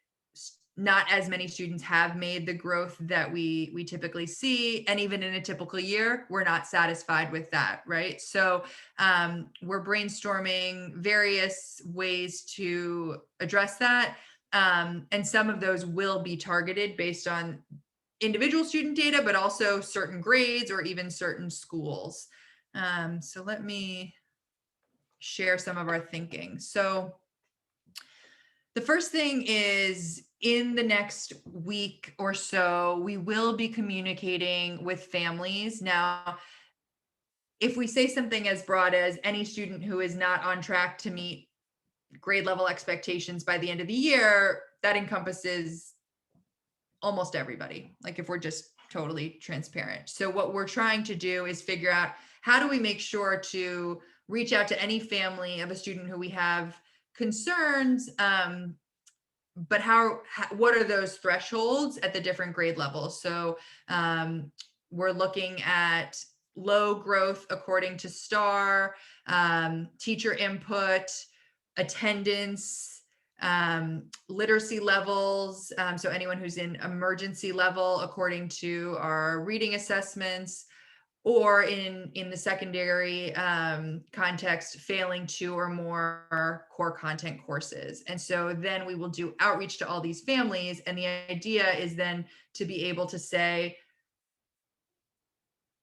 not as many students have made the growth that we typically see, and even in a typical year, we're not satisfied with that, right? So we're brainstorming various ways to address that. And some of those will be targeted based on individual student data, but also certain grades or even certain schools. So let me share some of our thinking. So the first thing is, in the next week or so, we will be communicating with families. Now, if we say something as broad as any student who is not on track to meet grade level expectations by the end of the year, that encompasses almost everybody, like if we're just totally transparent. So what we're trying to do is figure out, how do we make sure to reach out to any family of a student who we have concerns, but what are those thresholds at the different grade levels? So we're looking at low growth according to STAR, teacher input, attendance, literacy levels. So anyone who's in emergency level according to our reading assessments, or in the secondary context, failing 2 or more core content courses. And so then we will do outreach to all these families. And the idea is then to be able to say,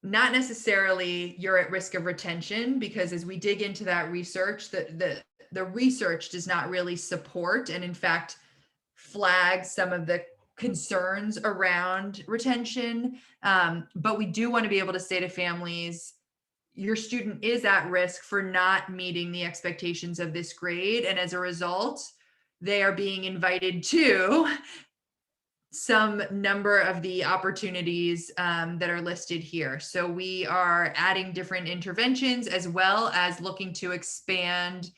not necessarily you're at risk of retention, because as we dig into that research, the research does not really support, and in fact flag some of the concerns around retention. But we do want to be able to say to families, your student is at risk for not meeting the expectations of this grade. And as a result, they are being invited to some number of the opportunities that are listed here. So we are adding different interventions, as well as looking to expand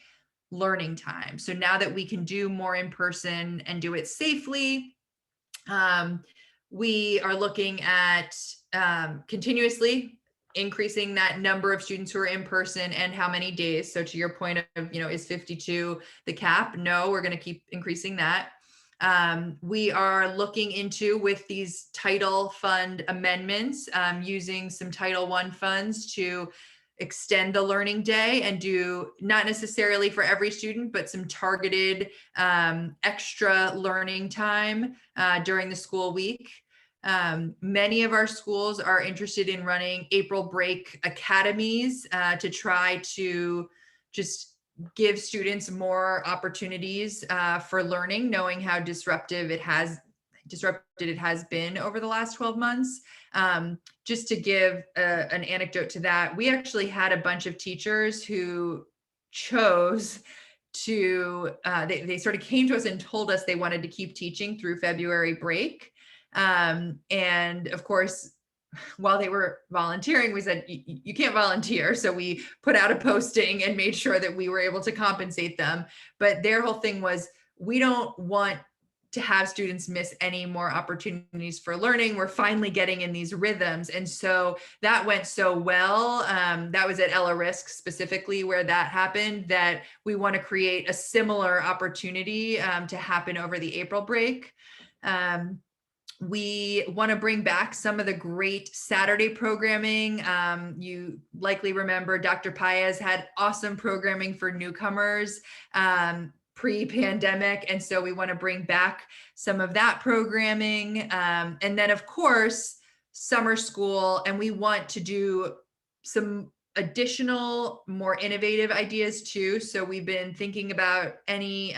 learning time. So now that we can do more in person and do it safely, we are looking at continuously increasing that number of students who are in person and how many days. So to your point of, is 52 the cap? No, we're going to keep increasing that. We are looking into, with these title fund amendments, using some Title I funds to extend the learning day and do, not necessarily for every student, but some targeted extra learning time during the school week. Many of our schools are interested in running April break academies to try to just give students more opportunities for learning, knowing how disrupted it has been over the last 12 months. Just to give an anecdote to that, we actually had a bunch of teachers who chose to, they sort of came to us and told us they wanted to keep teaching through February break. And of course, while they were volunteering, we said, you can't volunteer. So we put out a posting and made sure that we were able to compensate them. But their whole thing was, we don't want to have students miss any more opportunities for learning. We're finally getting in these rhythms. And so that went so well. That was at Ella Risk specifically where that happened, that we want to create a similar opportunity to happen over the April break. We want to bring back some of the great Saturday programming. You likely remember Dr. Paez had awesome programming for newcomers pre-pandemic. And so we want to bring back some of that programming. And then of course, summer school. And we want to do some additional, more innovative ideas too. So we've been thinking about any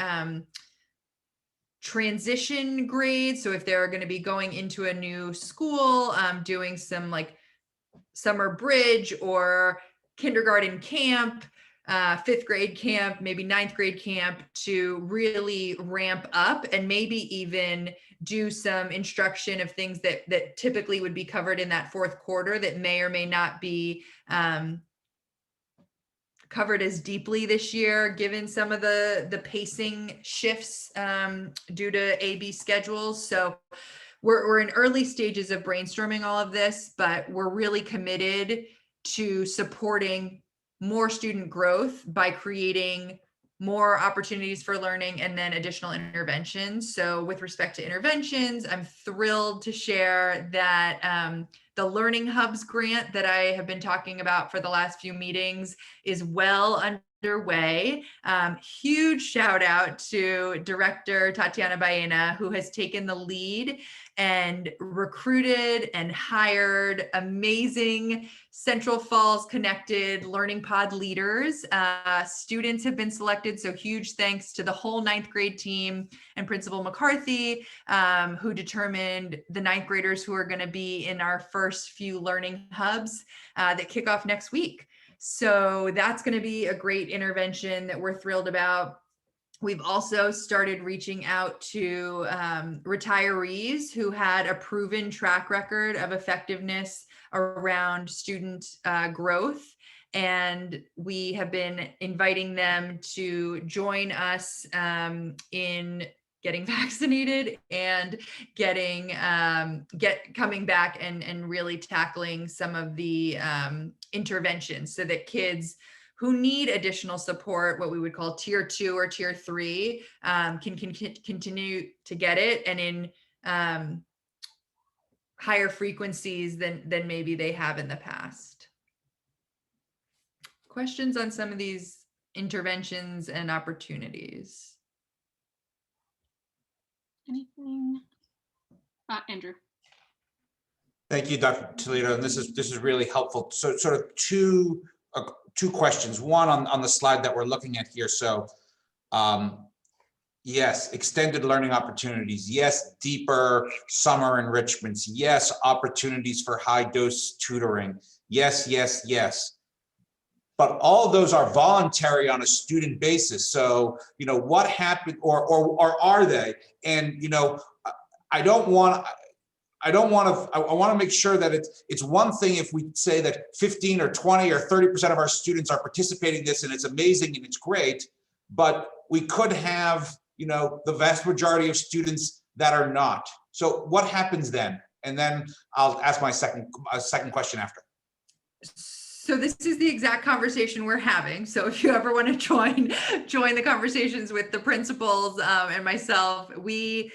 transition grades. So if they're going to be going into a new school, doing some like summer bridge or kindergarten camp, 5th grade camp, maybe 9th grade camp, to really ramp up and maybe even do some instruction of things that typically would be covered in that 4th quarter that may or may not be covered as deeply this year, given some of the pacing shifts due to AB schedules. So we're in early stages of brainstorming all of this, but we're really committed to supporting more student growth by creating more opportunities for learning and then additional interventions. So with respect to interventions, I'm thrilled to share that the Learning Hubs grant that I have been talking about for the last few meetings is well underway. Huge shout out to Director Tatiana Baena, who has taken the lead and recruited and hired amazing Central Falls connected Learning Pod leaders. Students have been selected, so huge thanks to the whole 9th grade team and Principal McCarthy, who determined the 9th graders who are going to be in our first few learning hubs that kick off next week. So that's going to be a great intervention that we're thrilled about. We've also started reaching out to retirees who had a proven track record of effectiveness around student growth. And we have been inviting them to join us in getting vaccinated and coming back and really tackling some of the interventions so that kids who need additional support, what we would call tier 2 or tier 3, can continue to get it, and in higher frequencies than maybe they have in the past. Questions on some of these interventions and opportunities?
Anything? Andrew.
Thank you, Dr. Toledo. And this is really helpful. So sort of two questions. One on the slide that we're looking at here. So yes, extended learning opportunities. Yes, deeper summer enrichments. Yes, opportunities for high dose tutoring. Yes, yes, yes. But all of those are voluntary on a student basis. So, you know, what happened, or are they? And, you know, I want to make sure that it's one thing if we say that 15 or 20 or 30% of our students are participating in this and it's amazing and it's great, but we could have, you know, the vast majority of students that are not. So what happens then? And then I'll ask my second question after.
So this is the exact conversation we're having. So if you ever want to join the conversations with the principals and myself, we're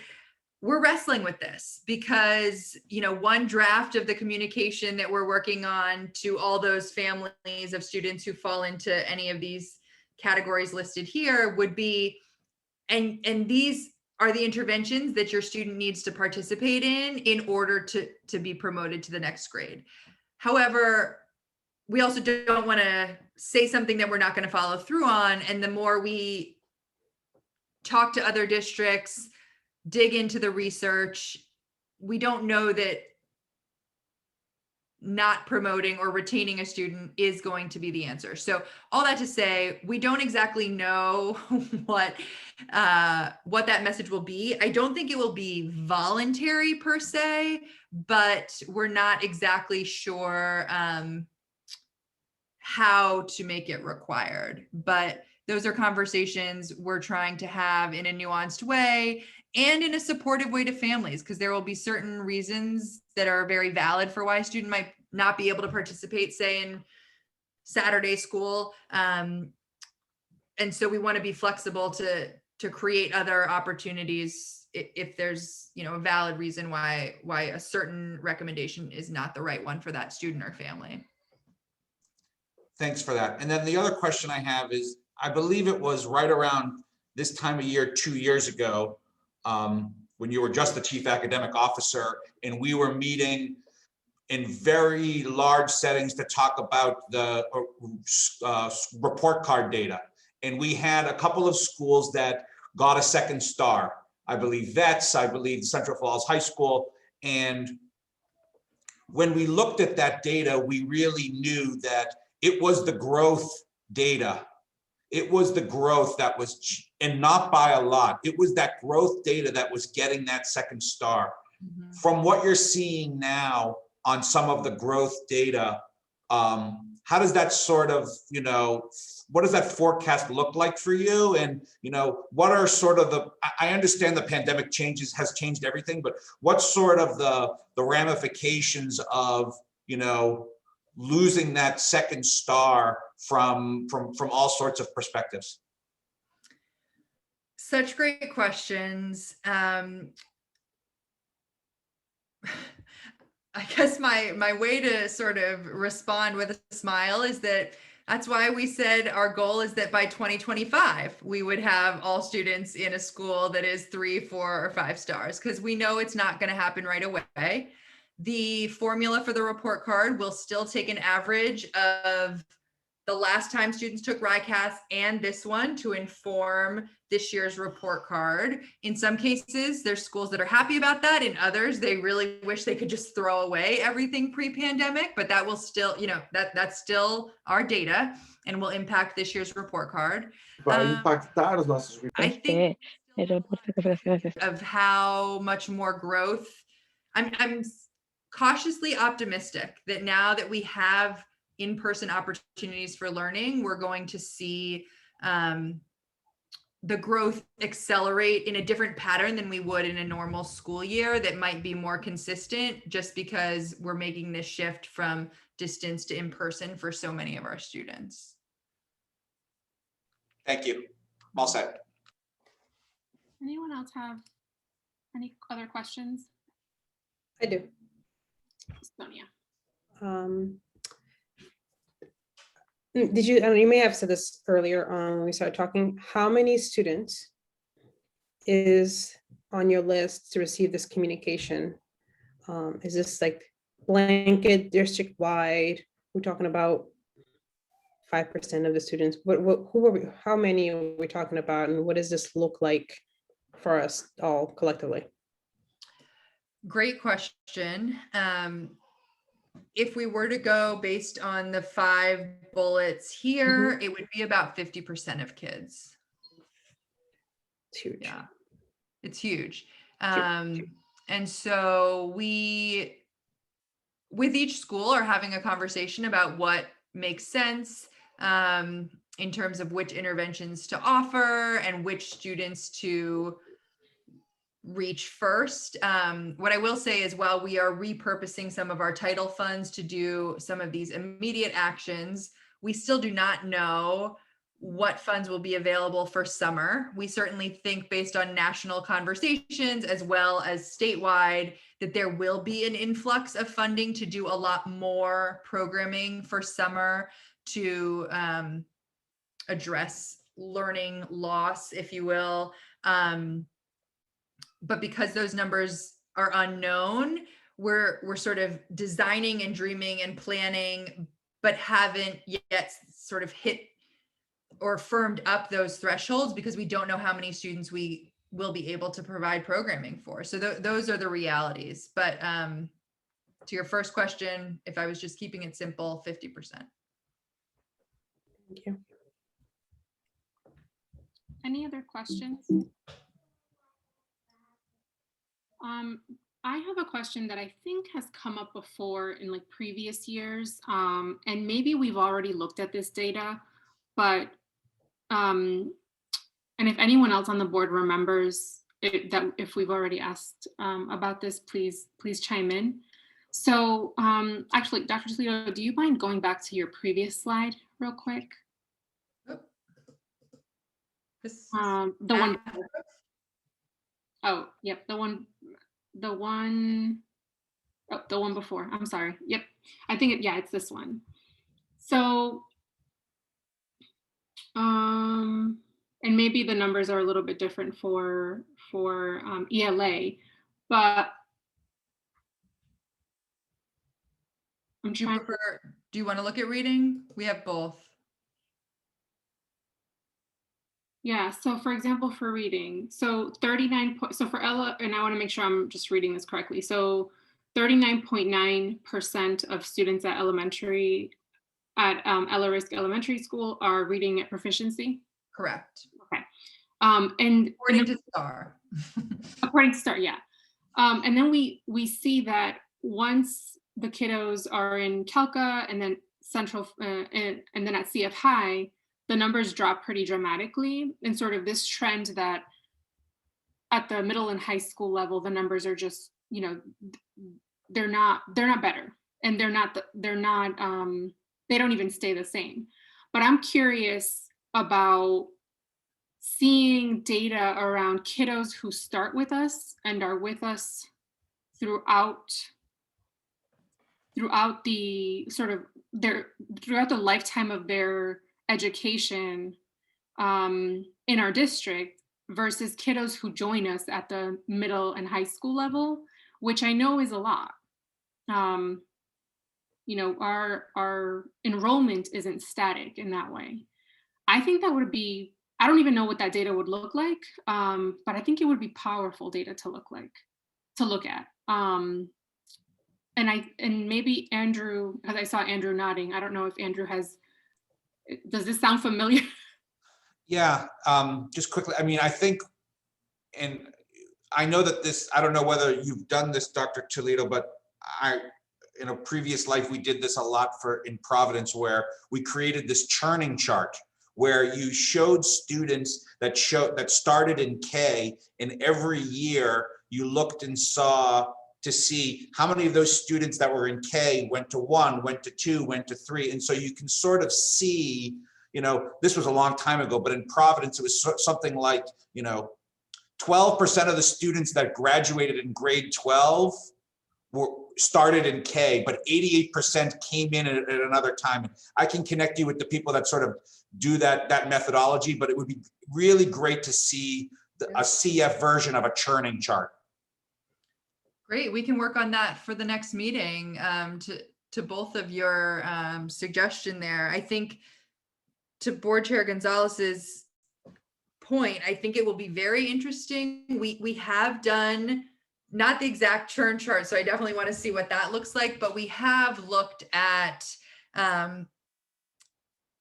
wrestling with this because, you know, one draft of the communication that we're working on to all those families of students who fall into any of these categories listed here would be, and these are the interventions that your student needs to participate in order to be promoted to the next grade. However, we also don't want to say something that we're not going to follow through on. And the more we talk to other districts, dig into the research, we don't know that not promoting or retaining a student is going to be the answer. So all that to say, we don't exactly know what that message will be. I don't think it will be voluntary per se, but we're not exactly sure how to make it required. But those are conversations we're trying to have in a nuanced way and in a supportive way to families, because there will be certain reasons that are very valid for why a student might not be able to participate, say in Saturday school. And so we want to be flexible to create other opportunities if there's, you know, a valid reason why a certain recommendation is not the right one for that student or family.
Thanks for that. And then the other question I have is, I believe it was right around this time of year 2 years ago, when you were just the chief academic officer, and we were meeting in very large settings to talk about the report card data. And we had a couple of schools that got a second star. I believe Vets, I believe Central Falls High School. And when we looked at that data, we really knew that it was the growth data. It was the growth that was, and not by a lot, it was that growth data that was getting that second star. Mm-hmm. From what you're seeing now on some of the growth data, how does that sort of, you know, what does that forecast look like for you? And, you know, what are sort of I understand the pandemic has changed everything, but what's sort of the ramifications of, you know, losing that second star from all sorts of perspectives?
Such great questions. I guess my way to sort of respond with a smile is that's why we said our goal is that by 2025, we would have all students in a school that is 3, 4, or 5 stars, because we know it's not going to happen right away. The formula for the report card will still take an average of the last time students took RICAS and this one to inform this year's report card. In some cases, there's schools that are happy about that. In others, they really wish they could just throw away everything pre-pandemic, but that will still, you know, that's still our data and will impact this year's report card. I think of how much more growth. I'm cautiously optimistic that now that we have in-person opportunities for learning, we're going to see the growth accelerate in a different pattern than we would in a normal school year that might be more consistent, just because we're making this shift from distance to in-person for so many of our students.
Thank you. I'm all set.
Anyone else have any other questions?
I do.
Sonia.
Did you, and you may have said this earlier on when we started talking, how many students is on your list to receive this communication? Is this like blanket district wide? We're talking about 5% of the students. Who are we, how many are we talking about, and what does this look like for us all collectively?
Great question. If we were to go based on the 5 bullets here, it would be about 50% of kids.
It's huge.
Yeah, it's huge.
Huge.
And so we, with each school, are having a conversation about what makes sense in terms of which interventions to offer and which students to reach first. What I will say is, while we are repurposing some of our title funds to do some of these immediate actions, we still do not know what funds will be available for summer. We certainly think, based on national conversations as well as statewide, that there will be an influx of funding to do a lot more programming for summer to address learning loss, if you will. But because those numbers are unknown, we're sort of designing and dreaming and planning, but haven't yet sort of hit or firmed up those thresholds, because we don't know how many students we will be able to provide programming for. So those are the realities. But to your first question, if I was just keeping it simple, 50%.
Thank you.
Any other questions? I have a question that I think has come up before in like previous years, and maybe we've already looked at this data, but and if anyone else on the board remembers that if we've already asked about this, please chime in. So actually, Dr. Toledo, do you mind going back to your previous slide real quick? The one. Oh, yep, the one before. I'm sorry. Yep, I think it's this one. So, and maybe the numbers are a little bit different for ELA, but I'm trying.
Do you want to look at reading? We have both.
Yeah, so for example, for reading, so 39, so for Ella, and I want to make sure I'm just reading this correctly. So 39.9% of students at elementary, at Ella Risk Elementary School are reading at proficiency?
Correct.
Okay. And
according to STAR.
According to STAR, yeah. And then we see that once the kiddos are in Kelka and then Central, and then at CF High, the numbers drop pretty dramatically, and sort of this trend that at the middle and high school level, the numbers are just, they're not better, and they don't even stay the same. But I'm curious about seeing data around kiddos who start with us and are with us throughout the sort of throughout the lifetime of their education in our district versus kiddos who join us at the middle and high school level, which I know is a lot. Our enrollment isn't static in that way. I think that would be, I don't even know what that data would look like, but I think it would be powerful data to look at. And maybe Andrew, because I saw Andrew nodding, I don't know if Andrew does this sound familiar?
Yeah, just quickly, I mean, I think, and I know that this, I don't know whether you've done this, Dr. Toledo, but in a previous life, we did this a lot in Providence, where we created this churning chart where you showed students that started in K, and every year you looked and saw to see how many of those students that were in K went to 1, went to 2, went to 3. And so you can sort of see, this was a long time ago, but in Providence, it was something like, 12% of the students that graduated in grade 12 started in K, but 88% came in at another time. I can connect you with the people that sort of do that methodology, but it would be really great to see a CF version of a churning chart.
Great, we can work on that for the next meeting, to both of your suggestion there. I think to Board Chair Gonzalez's point, I think it will be very interesting. We have done not the exact churn chart, so I definitely want to see what that looks like, but we have looked at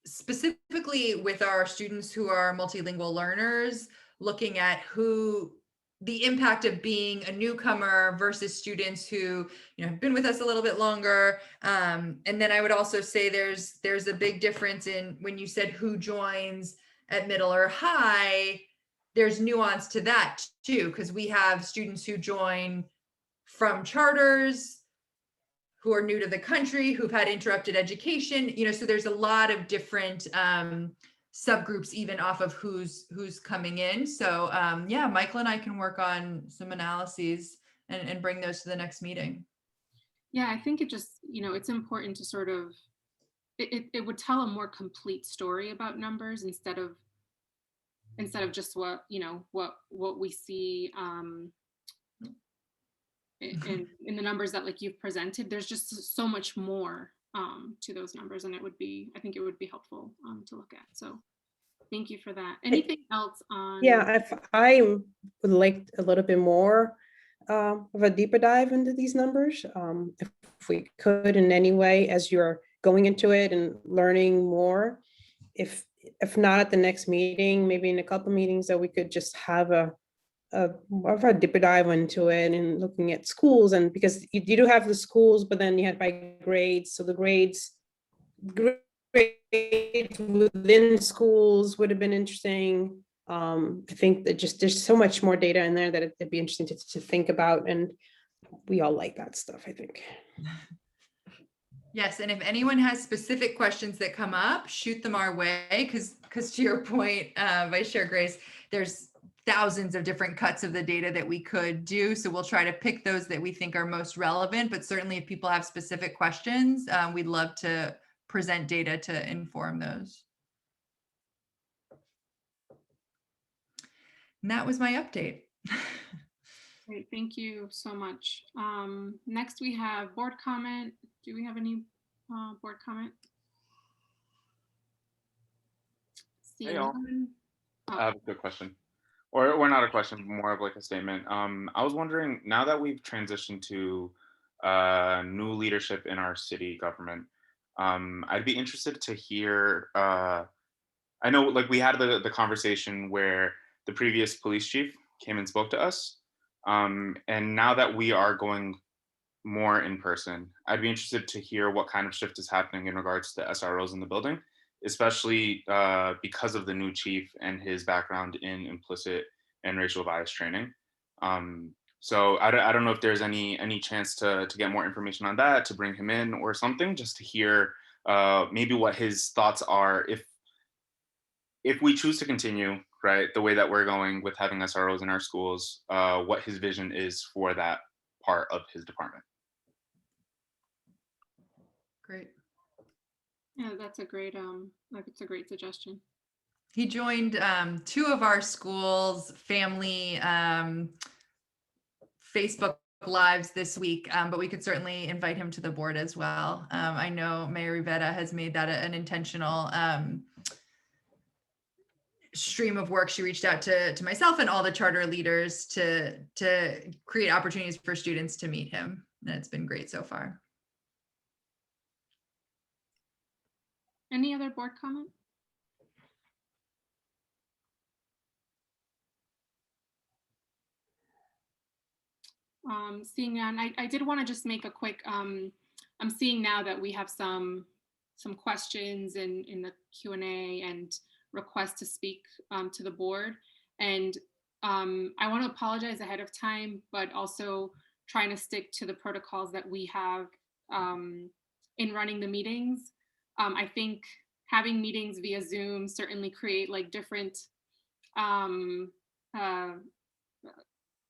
specifically with our students who are multilingual learners, looking at the impact of being a newcomer versus students who have been with us a little bit longer. And then I would also say there's a big difference in when you said who joins at middle or high, there's nuance to that too, because we have students who join from charters, who are new to the country, who've had interrupted education, so there's a lot of different subgroups even off of who's coming in. So yeah, Michael and I can work on some analyses and bring those to the next meeting.
Yeah, I think it just, it's important to sort of, it would tell a more complete story about numbers instead of just what we see in the numbers that like you've presented. There's just so much more to those numbers, and I think it would be helpful to look at. So thank you for that. Anything else on?
Yeah, if I would like a little bit more of a deeper dive into these numbers, if we could in any way as you're going into it and learning more. If not at the next meeting, maybe in a couple meetings, that we could just have more of a deeper dive into it and looking at schools, and because you do have the schools, but then you had by grades, so the grades within schools would have been interesting. I think that just there's so much more data in there that it'd be interesting to think about, and we all like that stuff, I think.
Yes, and if anyone has specific questions that come up, shoot them our way, because to your point, Vice Chair Grace, there's thousands of different cuts of the data that we could do. So we'll try to pick those that we think are most relevant, but certainly if people have specific questions, we'd love to present data to inform those. And that was my update.
Great, thank you so much. Next we have board comment. Do we have any board comment?
Hey, y'all. I have a good question. Or not a question, more of like a statement. I was wondering, now that we've transitioned to new leadership in our city government, I'd be interested to hear, I know like we had the conversation where the previous police chief came and spoke to us. And now that we are going more in person, I'd be interested to hear what kind of shift is happening in regards to SROs in the building, especially because of the new chief and his background in implicit and racial bias training. So I don't know if there's any chance to get more information on that, to bring him in or something, just to hear maybe what his thoughts are if we choose to continue, right, the way that we're going with having SROs in our schools, what his vision is for that part of his department.
Great.
Yeah, that's a great suggestion.
He joined 2 of our schools' family Facebook lives this week, but we could certainly invite him to the board as well. I know Mayor Rivera has made that an intentional stream of work. She reached out to myself and all the charter leaders to create opportunities for students to meet him, and it's been great so far.
Any other board comment? Seeing none, I did want to just make a quick, I'm seeing now that we have some questions in the Q&A and requests to speak to the board. And I want to apologize ahead of time, but also trying to stick to the protocols that we have in running the meetings. I think having meetings via Zoom certainly create like different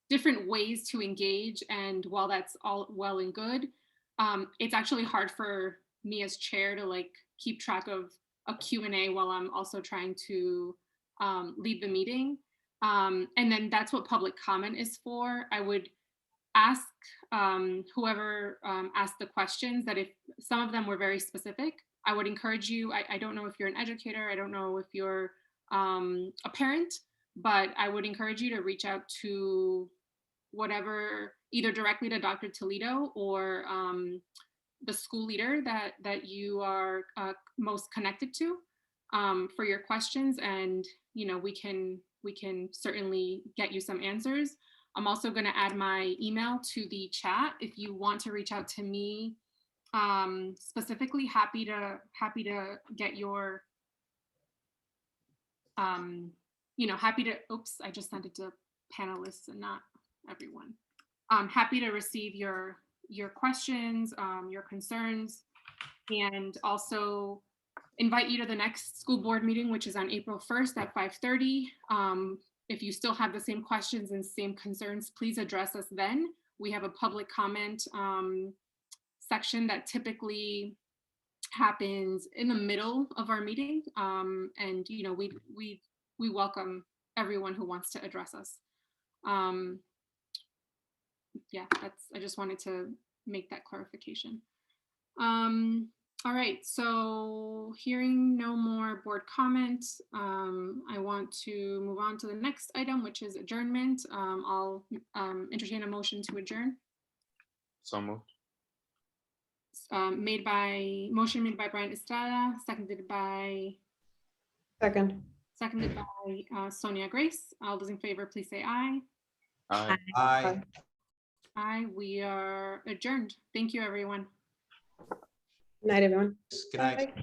different ways to engage. And while that's all well and good, it's actually hard for me as chair to like keep track of a Q&A while I'm also trying to lead the meeting. And then that's what public comment is for. I would ask whoever asked the questions that if some of them were very specific, I would encourage you, I don't know if you're an educator, I don't know if you're a parent, but I would encourage you to reach out to whatever, either directly to Dr. Toledo or the school leader that you are most connected to for your questions. And, you know, we can certainly get you some answers. I'm also going to add my email to the chat. If you want to reach out to me specifically, happy to get your, you know, happy to, oops, I just sent it to panelists and not everyone. I'm happy to receive your questions, your concerns, and also invite you to the next school board meeting, which is on April 1st at 5:30. If you still have the same questions and same concerns, please address us then. We have a public comment section that typically happens in the middle of our meeting. And, you know, we welcome everyone who wants to address us. Yeah, I just wanted to make that clarification. All right, so hearing no more board comments, I want to move on to the next item, which is adjournment. I'll entertain a motion to adjourn.
So moved.
Motion made by Brian Estrada, seconded by Sonia Grace. All those in favor, please say aye.
Aye.
Aye.
Aye, we are adjourned. Thank you, everyone.
Good night, everyone.
Good night.